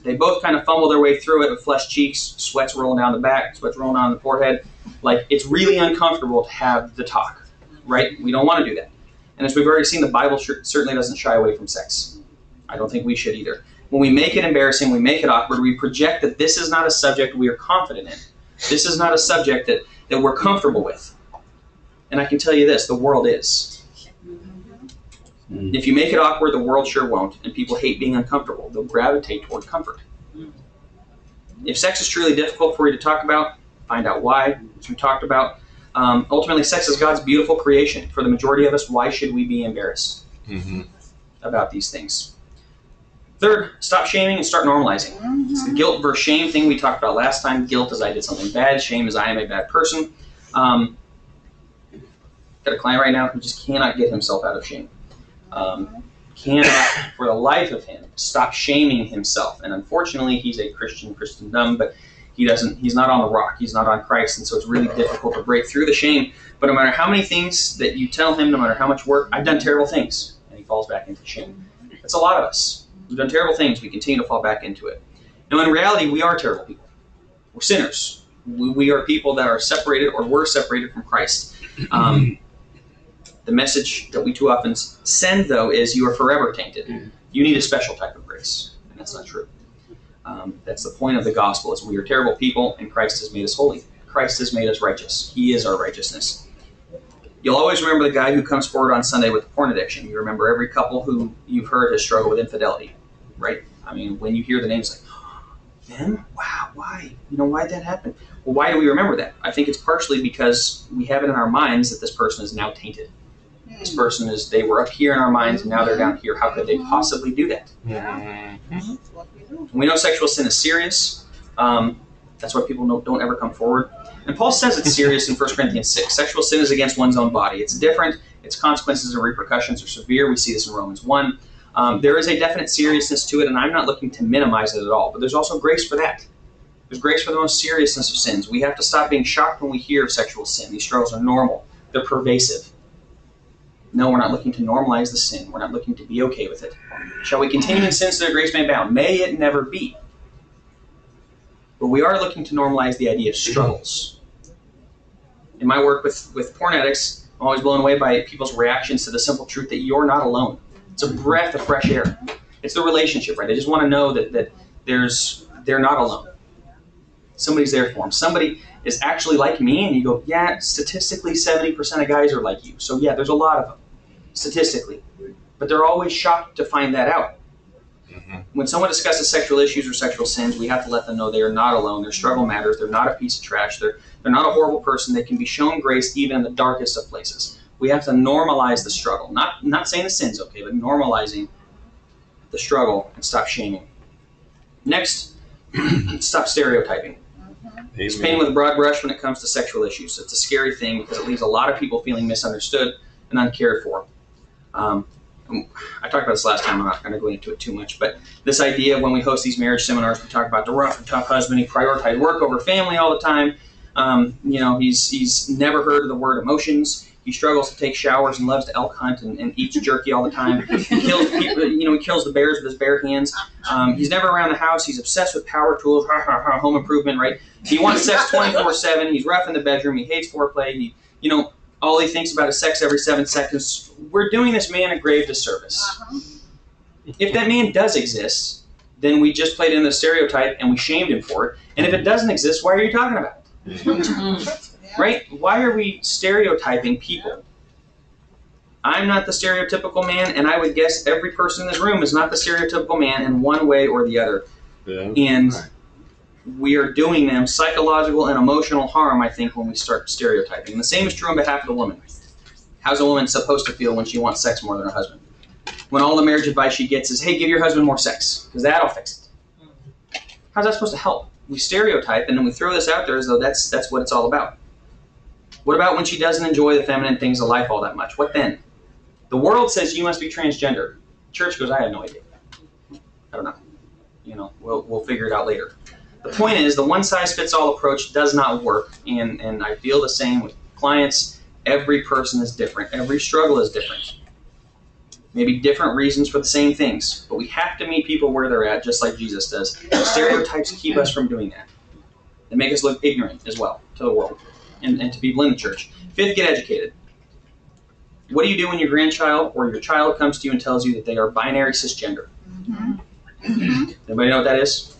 They both kind of fumble their way through it with flushed cheeks, sweats rolling down the back, sweats rolling down the forehead. Like, it's really uncomfortable to have the talk, right? We don't want to do that. And as we've already seen, the Bible certainly doesn't shy away from sex. I don't think we should either. When we make it embarrassing, we make it awkward, we project that this is not a subject we are confident in. This is not a subject that we're comfortable with. And I can tell you this, the world is. If you make it awkward, the world sure won't, and people hate being uncomfortable. They'll gravitate toward comfort. If sex is truly difficult for you to talk about, find out why, as we talked about. Ultimately, sex is God's beautiful creation. For the majority of us, why should we be embarrassed about these things? Third, stop shaming and start normalizing. It's the guilt versus shame thing we talked about last time. Guilt is I did something bad. Shame is I am a bad person. Got a client right now who just cannot get himself out of shame. Cannot, for the life of him, stop shaming himself. And unfortunately, he's a Christendom, but he's not on the rock. He's not on Christ. And so it's really difficult to break through the shame. But no matter how many things that you tell him, no matter how much work, I've done terrible things. And he falls back into shame. That's a lot of us. We've done terrible things. We continue to fall back into it. Now, in reality, we are terrible people. We're sinners. We are people that are separated or were separated from Christ. The message that we too often send, though, is you are forever tainted. You need a special type of grace. And that's not true. That's the point of the gospel, is we are terrible people, and Christ has made us holy. Christ has made us righteous. He is our righteousness. You'll always remember the guy who comes forward on Sunday with porn addiction. You remember every couple who you've heard has struggled with infidelity, right? I mean, when you hear the names, like, them? Wow, why? Why'd that happen? Well, why do we remember that? I think it's partially because we have it in our minds that this person is now tainted. This person they were up here in our minds, and now they're down here. How could they possibly do that? We know sexual sin is serious. That's why people don't ever come forward. And Paul says it's serious in 1 Corinthians 6. Sexual sin is against one's own body. It's different. Its consequences and repercussions are severe. We see this in Romans 1. There is a definite seriousness to it, and I'm not looking to minimize it at all. But there's also grace for that. There's grace for the most seriousness of sins. We have to stop being shocked when we hear of sexual sin. These struggles are normal. They're pervasive. No, we're not looking to normalize the sin. We're not looking to be okay with it. Shall we continue in sin so that grace may abound? May it never be. But we are looking to normalize the idea of struggles. In my work with porn addicts, I'm always blown away by people's reactions to the simple truth that you're not alone. It's a breath of fresh air. It's the relationship, right? They just want to know that they're not alone. Somebody's there for them. Somebody is actually like me, and you go, yeah, statistically 70% of guys are like you. So yeah, there's a lot of them, statistically. But they're always shocked to find that out. when someone discusses sexual issues or sexual sins, we have to let them know they are not alone. Their struggle matters. They're not a piece of trash. They're not a horrible person. They can be shown grace even in the darkest of places. We have to normalize the struggle. Not saying the sin's okay, but normalizing the struggle and stop shaming. Next, stop stereotyping. It's painting with a broad brush when it comes to sexual issues. It's a scary thing because it leaves a lot of people feeling misunderstood and uncared for. I talked about this last time. I'm not going to go into it too much, but this idea of when we host these marriage seminars, we talk about the rough and tough husband. He prioritizes work over family all the time. He's never heard of the word emotions. He struggles to take showers and loves to elk hunt and eats jerky all the time. He kills people, he kills the bears with his bare hands. He's never around the house. He's obsessed with power tools, home improvement, right? He wants sex 24/7. He's rough in the bedroom. He hates foreplay. All he thinks about is sex every 7 seconds. We're doing this man a grave disservice. If that man does exist, then we just played in the stereotype and we shamed him for it. And if it doesn't exist, why are you talking about it? Right? Why are we stereotyping people? I'm not the stereotypical man, and I would guess every person in this room is not the stereotypical man in one way or the other. Yeah. And we are doing them psychological and emotional harm, I think, when we start stereotyping. And the same is true on behalf of the woman. How's a woman supposed to feel when she wants sex more than her husband? When all the marriage advice she gets is, hey, give your husband more sex, because that'll fix it. How's that supposed to help? We stereotype, and then we throw this out there as though that's what it's all about. What about when she doesn't enjoy the feminine things of life all that much? What then? The world says you must be transgender. Church goes, I have no idea. I don't know. We'll figure it out later. The point is, the one-size-fits-all approach does not work, and I feel the same with clients. Every person is different. Every struggle is different. Maybe different reasons for the same things, but we have to meet people where they're at, just like Jesus does. Stereotypes keep us from doing that. They make us look ignorant as well to the world and to people in the church. Fifth, get educated. What do you do when your grandchild or your child comes to you and tells you that they are binary cisgender? Anybody know what that is?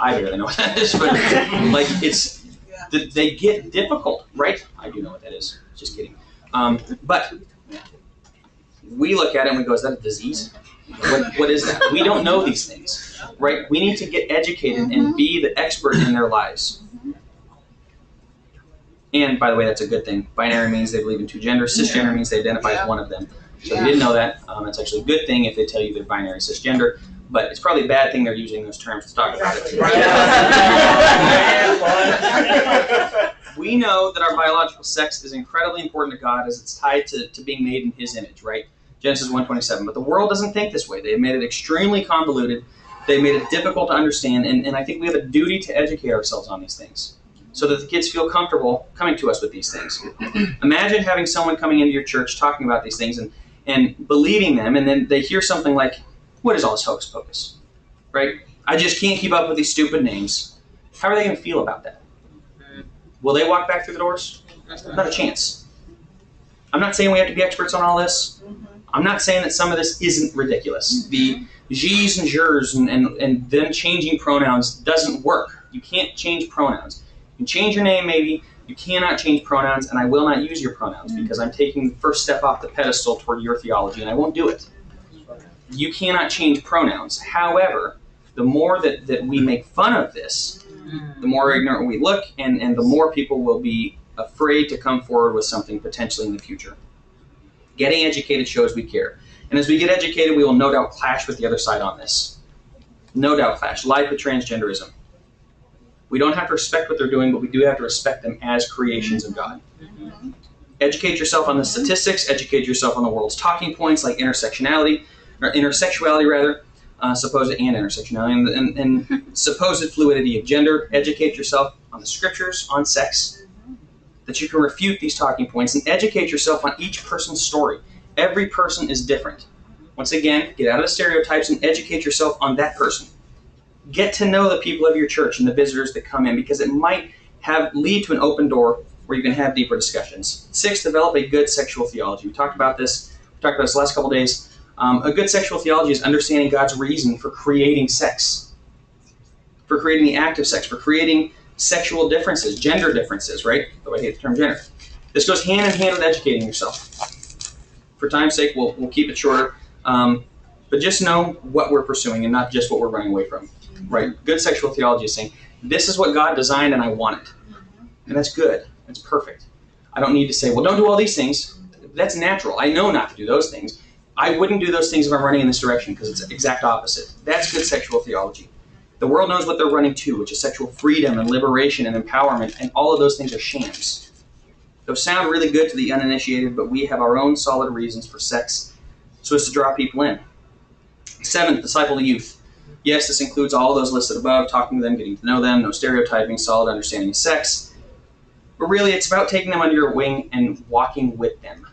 I barely know what that is, but they get difficult, right? I do know what that is. Just kidding. But we look at it and we go, is that a disease? What is that? We don't know these things, right? We need to get educated and be the expert in their lives. And by the way, that's a good thing. Binary means they believe in two genders. Cisgender means they identify as one of them. So if you didn't know that, it's actually a good thing if they tell you they're binary cisgender. But it's probably a bad thing they're using those terms to talk about it. We know that our biological sex is incredibly important to God as it's tied to being made in His image, right? Genesis 1:27. But the world doesn't think this way. They've made it extremely convoluted. They've made it difficult to understand. And I think we have a duty to educate ourselves on these things so that the kids feel comfortable coming to us with these things. Imagine having someone coming into your church talking about these things and believing them, and then they hear something like, what is all this hocus pocus, right? I just can't keep up with these stupid names. How are they going to feel about that? Will they walk back through the doors? Not a chance. I'm not saying we have to be experts on all this. I'm not saying that some of this isn't ridiculous. The G's and Jers and them changing pronouns doesn't work. You can't change pronouns. You can change your name maybe. You cannot change pronouns, and I will not use your pronouns because I'm taking the first step off the pedestal toward your theology, and I won't do it. You cannot change pronouns. However, the more that we make fun of this, the more ignorant we look, and the more people will be afraid to come forward with something potentially in the future. Getting educated shows we care. And as we get educated, we will no doubt clash with the other side on this. No doubt clash, like with transgenderism. We don't have to respect what they're doing, but we do have to respect them as creations of God. Educate yourself on the statistics, educate yourself on the world's talking points like intersectionality, or intersexuality rather, supposed and intersectionality, and supposed fluidity of gender. Educate yourself on the scriptures, on sex, that you can refute these talking points, and educate yourself on each person's story. Every person is different. Once again, get out of the stereotypes and educate yourself on that person. Get to know the people of your church and the visitors that come in, because it might lead to an open door where you can have deeper discussions. 6, develop a good sexual theology. We talked about this the last couple days. A good sexual theology is understanding God's reason for creating sex, for creating the act of sex, for creating sexual differences, gender differences, right? Though I hate the term gender. This goes hand in hand with educating yourself. For time's sake, we'll keep it shorter. But just know what we're pursuing and not just what we're running away from. Right? Good sexual theology is saying, this is what God designed and I want it. And that's good. That's perfect. I don't need to say, well, don't do all these things. That's natural. I know not to do those things. I wouldn't do those things if I'm running in this direction because it's the exact opposite. That's good sexual theology. The world knows what they're running to, which is sexual freedom and liberation and empowerment, and all of those things are shams. Those sound really good to the uninitiated, but we have our own solid reasons for sex so as to draw people in. 7th, disciple the youth. Yes, this includes all of those listed above, talking to them, getting to know them, no stereotyping, solid understanding of sex. But really, it's about taking them under your wing and walking with them,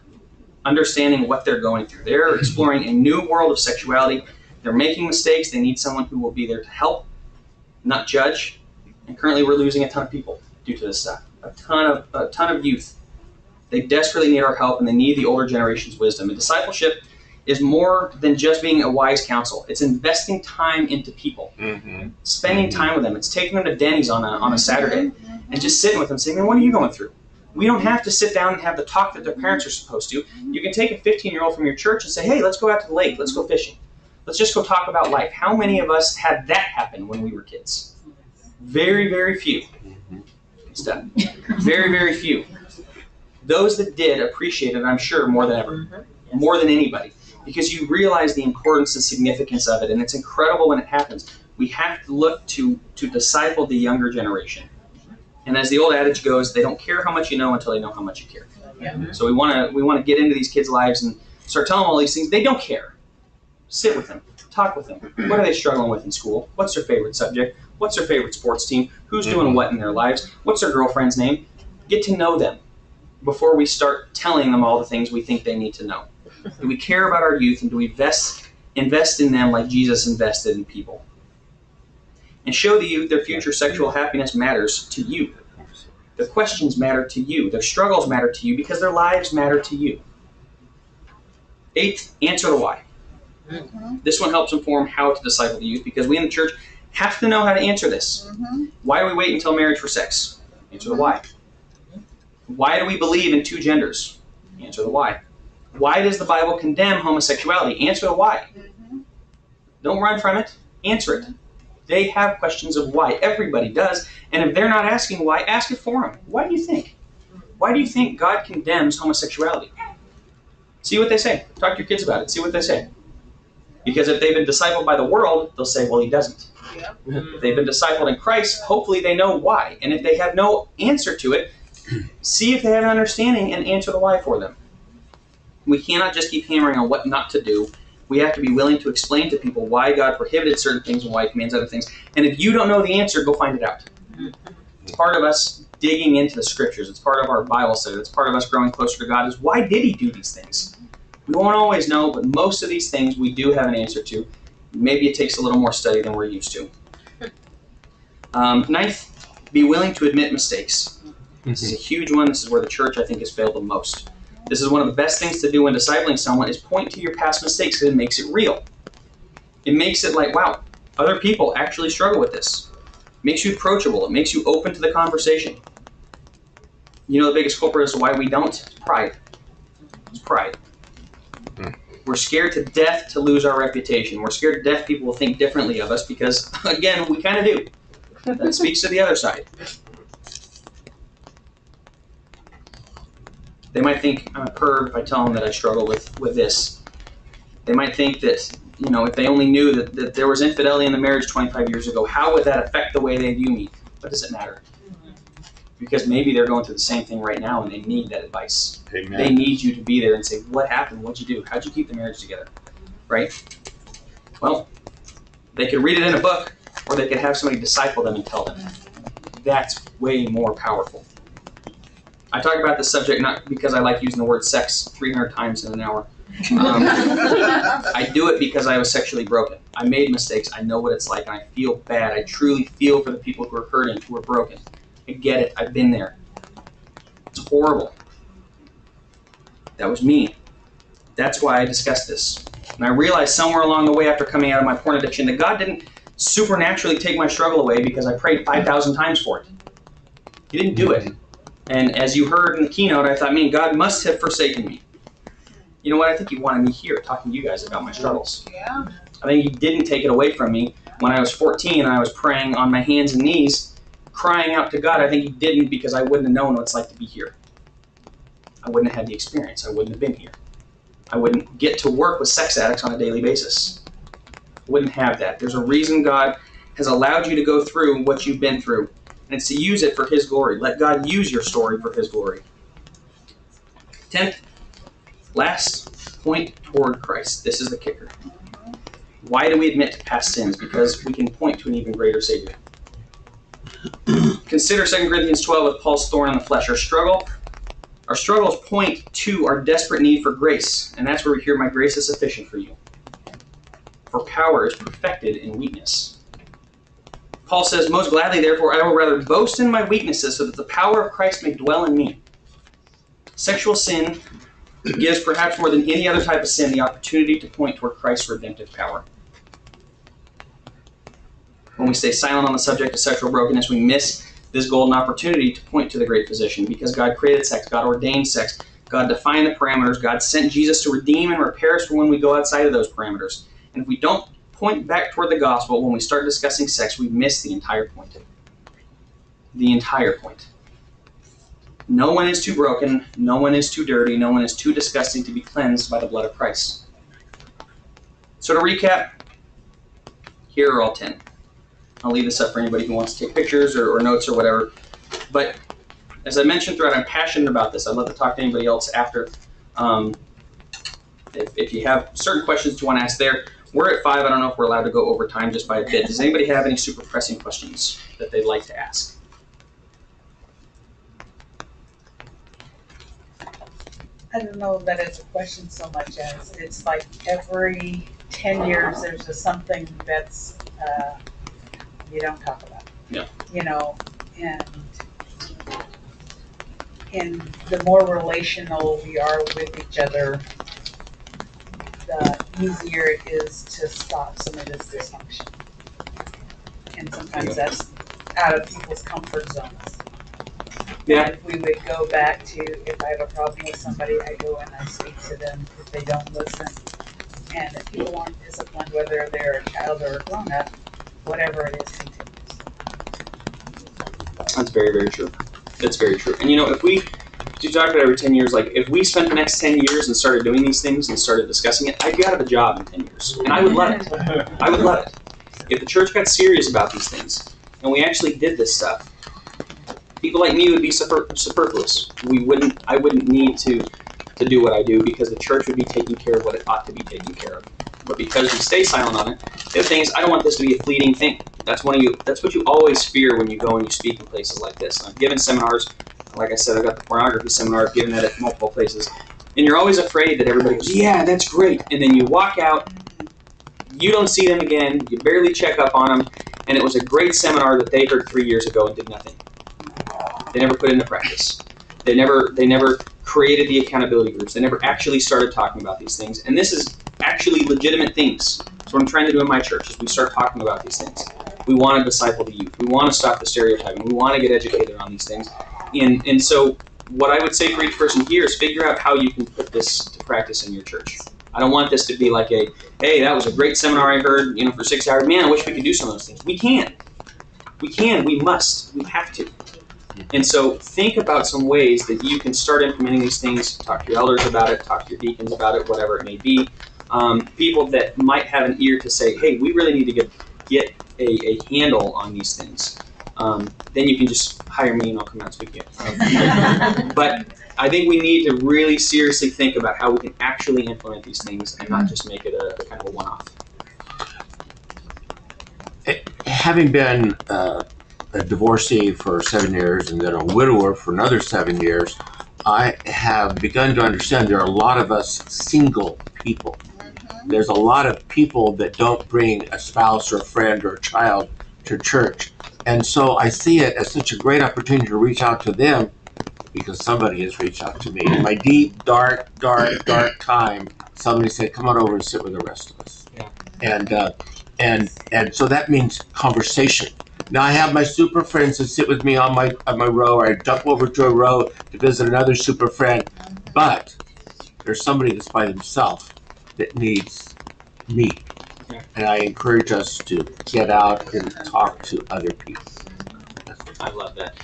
understanding what they're going through. They're exploring a new world of sexuality. They're making mistakes. They need someone who will be there to help, not judge. And currently, we're losing a ton of people due to this stuff. A ton of youth. They desperately need our help, and they need the older generation's wisdom. And discipleship is more than just being a wise counsel. It's investing time into people, spending time with them. It's taking them to Denny's on a Saturday and just sitting with them saying, man, what are you going through? We don't have to sit down and have the talk that their parents are supposed to. You can take a 15-year-old from your church and say, hey, let's go out to the lake. Let's go fishing. Let's just go talk about life. How many of us had that happen when we were kids? Very, very few. Step. Very, very few. Those that did appreciate it, I'm sure, more than ever. More than anybody. Because you realize the importance and significance of it, and it's incredible when it happens. We have to look to disciple the younger generation. And as the old adage goes, they don't care how much you know until they know how much you care. Yeah. So we want to get into these kids' lives and start telling them all these things. They don't care. Sit with them. Talk with them. What are they struggling with in school? What's their favorite subject? What's their favorite sports team? Who's doing what in their lives? What's their girlfriend's name? Get to know them before we start telling them all the things we think they need to know. Do we care about our youth, and do we invest in them like Jesus invested in people? And show the youth their future sexual happiness matters to you. Their questions matter to you. Their struggles matter to you because their lives matter to you. 8th, answer the why. This one helps inform how to disciple the youth because we in the church have to know how to answer this. Why do we wait until marriage for sex? Answer the why. Why do we believe in 2 genders? Answer the why. Why does the Bible condemn homosexuality? Answer the why. Don't run from it. Answer it. They have questions of why. Everybody does. And if they're not asking why, ask it for them. Why do you think? Why do you think God condemns homosexuality? See what they say. Talk to your kids about it. See what they say. Because if they've been discipled by the world, they'll say, well, he doesn't. Yeah. If they've been discipled in Christ, hopefully they know why. And if they have no answer to it, see if they have an understanding and answer the why for them. We cannot just keep hammering on what not to do. We have to be willing to explain to people why God prohibited certain things and why he commands other things. And if you don't know the answer, go find it out. It's part of us digging into the scriptures. It's part of our Bible study. It's part of us growing closer to God is why did he do these things? We won't always know, but most of these things we do have an answer to. Maybe it takes a little more study than we're used to. 9th, be willing to admit mistakes. This is a huge one. This is where the church, I think, has failed the most. This is one of the best things to do when discipling someone is point to your past mistakes because it makes it real. It makes it like, wow, other people actually struggle with this. It makes you approachable. It makes you open to the conversation. You know the biggest culprit as to why we don't? It's pride. It's pride. We're scared to death to lose our reputation. We're scared to death people will think differently of us because, again, we kind of do. That speaks to the other side. They might think I'm a perv if I tell them that I struggle with this. They might think that, you know, if they only knew that there was infidelity in the marriage 25 years ago, how would that affect the way they view me? What does it matter? Because maybe they're going through the same thing right now and they need that advice. Amen. They need you to be there and say, what happened? What'd you do? How'd you keep the marriage together? Right? Well, they could read it in a book or they could have somebody disciple them and tell them. That's way more powerful. I talk about this subject not because I like using the word sex 300 times in an hour. I do it because I was sexually broken. I made mistakes. I know what it's like, and I feel bad. I truly feel for the people who are hurting, who are broken. I get it. I've been there. It's horrible. That was me. That's why I discussed this. And I realized somewhere along the way after coming out of my porn addiction that God didn't supernaturally take my struggle away because I prayed 5,000 times for it. He didn't do it. And as you heard in the keynote, I thought, man, God must have forsaken me. You know what? I think he wanted me here talking to you guys about my struggles. Yeah. I think he didn't take it away from me when I was 14 and I was praying on my hands and knees, crying out to God. I think he didn't because I wouldn't have known what it's like to be here. I wouldn't have had the experience. I wouldn't have been here. I wouldn't get to work with sex addicts on a daily basis. I wouldn't have that. There's a reason God has allowed you to go through what you've been through, and it's to use it for his glory. Let God use your story for his glory. 10th, last point toward Christ. This is the kicker. Why do we admit to past sins? Because we can point to an even greater Savior. Consider 2 Corinthians 12 with Paul's thorn in the flesh. Our struggles point to our desperate need for grace, and that's where we hear, my grace is sufficient for you. For power is perfected in weakness. Paul says, most gladly, therefore, I will rather boast in my weaknesses so that the power of Christ may dwell in me. Sexual sin gives, perhaps more than any other type of sin, the opportunity to point toward Christ's redemptive power. When we stay silent on the subject of sexual brokenness, we miss this golden opportunity to point to the great physician, because God created sex, God ordained sex, God defined the parameters, God sent Jesus to redeem and repair us for when we go outside of those parameters. And if we don't point back toward the gospel when we start discussing sex, we miss the entire point. The entire point. No one is too broken, no one is too dirty, no one is too disgusting to be cleansed by the blood of Christ. So to recap, here are all 10. I'll leave this up for anybody who wants to take pictures or notes or whatever. But as I mentioned throughout, I'm passionate about this. I'd love to talk to anybody else after. If you have certain questions you want to ask there, we're at 5. I don't know if we're allowed to go over time just by a bit. Does anybody have any super pressing questions that they'd like to ask? I don't know that it's a question so much as it's like every 10 years there's just something that's you don't talk about. Yeah. You know, and the more relational we are with each other, the easier it is to stop some of this dysfunction. And sometimes that's out of people's comfort zones. Yeah. And if we would go back to, if I have a problem with somebody, I go and I speak to them. If they don't listen, and if people aren't disciplined, whether they're a child or a grown-up, whatever it is continues. That's very, very true. That's very true. And you know, if you talk about every 10 years, like if we spent the next 10 years and started doing these things and started discussing it, I'd be out of a job in 10 years. And I would love it. I would love it. If the church got serious about these things and we actually did this stuff, people like me would be superfluous. I wouldn't need to do what I do, because the church would be taking care of what it ought to be taken care of. But because we stay silent on it, the other thing is, I don't want this to be a fleeting thing. That's what you always fear when you go and you speak in places like this. And I've given seminars, like I said, I got the pornography seminar, I've given that at multiple places. And you're always afraid that everybody goes, yeah, that's great. And then you walk out, you don't see them again, you barely check up on them, and it was a great seminar that they heard 3 years ago and did nothing. They never put it into practice. They never created the accountability groups. They never actually started talking about these things. And this is actually legitimate things. So what I'm trying to do in my church is we start talking about these things. We want to disciple the youth. We want to stop the stereotyping. We want to get educated on these things. And so what I would say for each person here is figure out how you can put this to practice in your church. I don't want this to be like hey, that was a great seminar I heard, for 6 hours. Man, I wish we could do some of those things. We can. We must. We have to. And so think about some ways that you can start implementing these things. Talk to your elders about it, talk to your deacons about it, whatever it may be. People that might have an ear to say, hey, we really need to get a handle on these things. Then you can just hire me and I'll come out and speak to you. But I think we need to really seriously think about how we can actually implement these things and not just make it a kind of a one-off. Having been a divorcee for 7 years and then a widower for another 7 years, I have begun to understand there are a lot of us single people. There's a lot of people that don't bring a spouse or a friend or a child to church. And so I see it as such a great opportunity to reach out to them, because somebody has reached out to me. In my deep, dark time, somebody said, come on over and sit with the rest of us. Yeah. And so that means conversation. Now I have my super friends that sit with me on my row, or I jump over to a row to visit another super friend. But there's somebody that's by themselves that needs me. Yeah. And I encourage us to get out and talk to other people. I love that.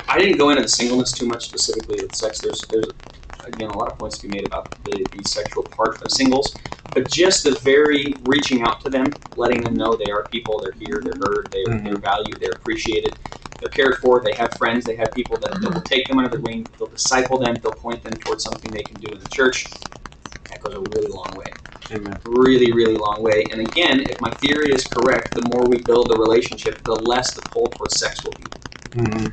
I didn't go into the singleness too much specifically with sex. There's again a lot of points to be made about the sexual part of singles, but just the very reaching out to them, letting them know they are people, they're here, they're heard, they're valued, they're appreciated, they're cared for, they have friends, they have people that will take them under their wing, they'll disciple them, they'll point them towards something they can do in the church. That goes a really long way. Amen. Really, really long way. And again, if my theory is correct, the more we build a relationship, the less the pull towards sex will be.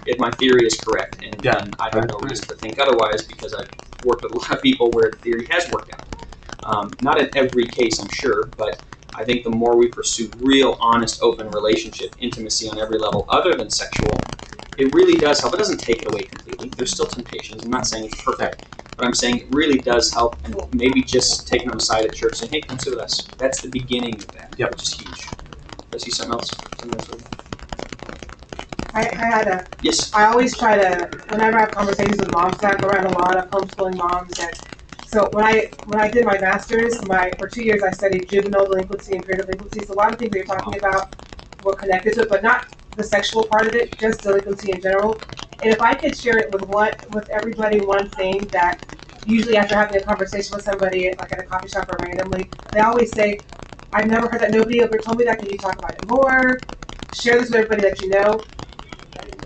If my theory is correct, and I have no reason to think otherwise because I've worked with a lot of people where the theory has worked out. Not in every case, I'm sure, but I think the more we pursue real, honest, open relationship, intimacy on every level other than sexual, it really does help. It doesn't take it away completely. There's still temptations. I'm not saying it's perfect, but I'm saying it really does help. And maybe just taking them aside at church saying, hey, come sit with us. That's the beginning of that, which is huge. I see something else? Yes. I always try to, whenever I have conversations with moms, I go around a lot of homeschooling moms, and so when I did my master's, for 2 years I studied juvenile delinquency and peer delinquency. So a lot of things that you're talking about were connected to it, but not the sexual part of it, just delinquency in general. And if I could share it with everybody, one thing that usually after having a conversation with somebody, like at a coffee shop or randomly, they always say, I've never heard that, nobody ever told me that, can you talk about it more? Share this with everybody that you know.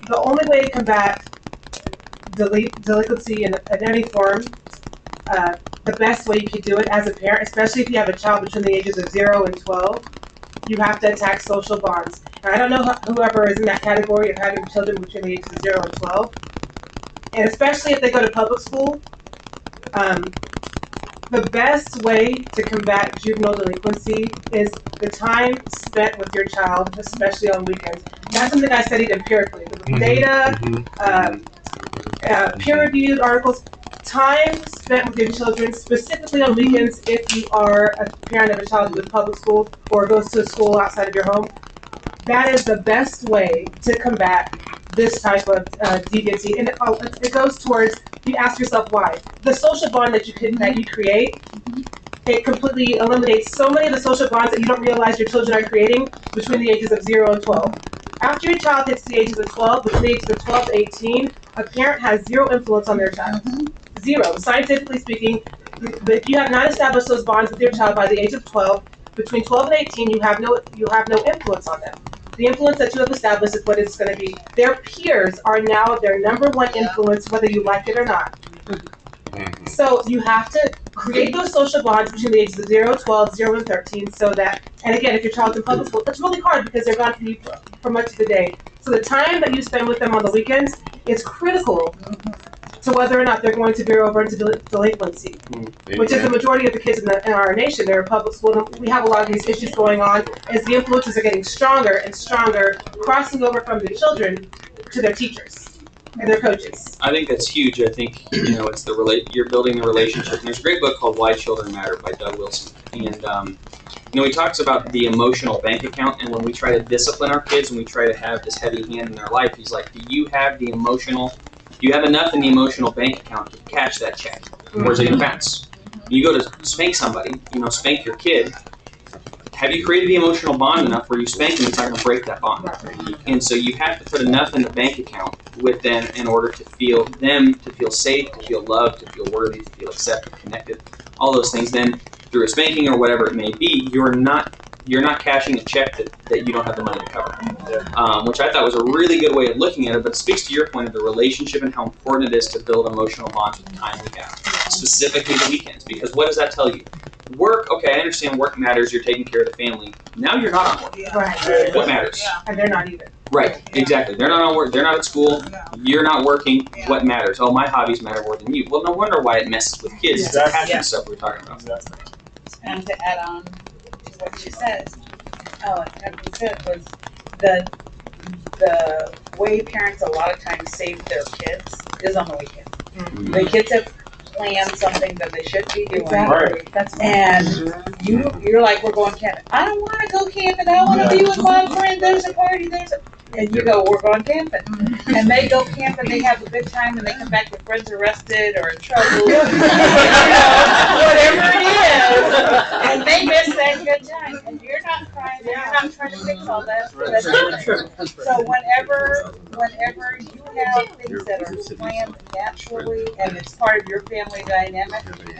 The only way to combat delinquency in any form, the best way you can do it as a parent, especially if you have a child between the ages of 0 and 12, you have to attack social bonds. And I don't know whoever is in that category of having children between the ages of 0 and 12, and especially if they go to public school, the best way to combat juvenile delinquency is the time spent with your child, especially on weekends. That's something I studied empirically. Data, peer-reviewed articles, time spent with your children, specifically on weekends if you are a parent of a child who goes to public school or goes to a school outside of your home. That is the best way to combat this type of deviancy. And it goes towards, you ask yourself why. The social bond that you create, it completely eliminates so many of the social bonds that you don't realize your children are creating between the ages of 0 and 12. After your child hits the ages of 12, between the ages of 12 to 18, a parent has zero influence on their child. Zero. Scientifically speaking, if you have not established those bonds with your child by the age of 12, between 12 and 18, you have no influence on them. The influence that you have established is what it's going to be. Their peers are now their number one influence, whether you like it or not. So you have to create those social bonds between the ages of 0, 12, 0, and 13 so that, and again, if your child's in public school, it's really hard because they're gone from you for much of the day. So the time that you spend with them on the weekends is critical to whether or not they're going to veer over into delinquency, which is the majority of the kids in our nation. They're in public school, and we have a lot of these issues going on as the influences are getting stronger and stronger, crossing over from the children to their teachers and their coaches. I think that's huge. I think it's you're building the relationship. And there's a great book called Why Children Matter by Doug Wilson, and he talks about the emotional bank account. And when we try to discipline our kids and we try to have this heavy hand in their life, he's like, do you have enough in the emotional bank account to cash that check? Or is it going to bounce? You go to spank somebody, spank your kid. Have you created the emotional bond enough where you spank them, it's not going to break that bond? And so you have to put enough in the bank account with them in order to feel safe, to feel loved, to feel worthy, to feel accepted, connected, all those things. Then through a spanking or whatever it may be, you're not cashing a check that you don't have the money to cover, which I thought was a really good way of looking at it, but it speaks to your point of the relationship and how important it is to build emotional bonds with the time we have, specifically the weekends, because what does that tell you? Work, okay, I understand work matters, you're taking care of the family. Now you're not on work. Right. What matters? And they're not either. Right, exactly. They're not on work, they're not at school, you're not working, what matters? Oh, my hobbies matter more than you. Well, no wonder why it messes with kids. It's the passion stuff we're talking about. And to add on to what she says, was the way parents a lot of times save their kids is on the weekend. Mm-hmm. The kids have planned something that they should be doing. Exactly. That's and you're like, we're going camping. I don't want to go camping. I want to be with my friend. There's a party. and you go, we're going camping. And they go camping, they have a good time, and they come back, their friends arrested or in trouble, you know, whatever it is, and they miss that good time. And you're not crying, you're not trying to fix all that. So whenever you have things that are planned naturally and it's part of your family dynamic, and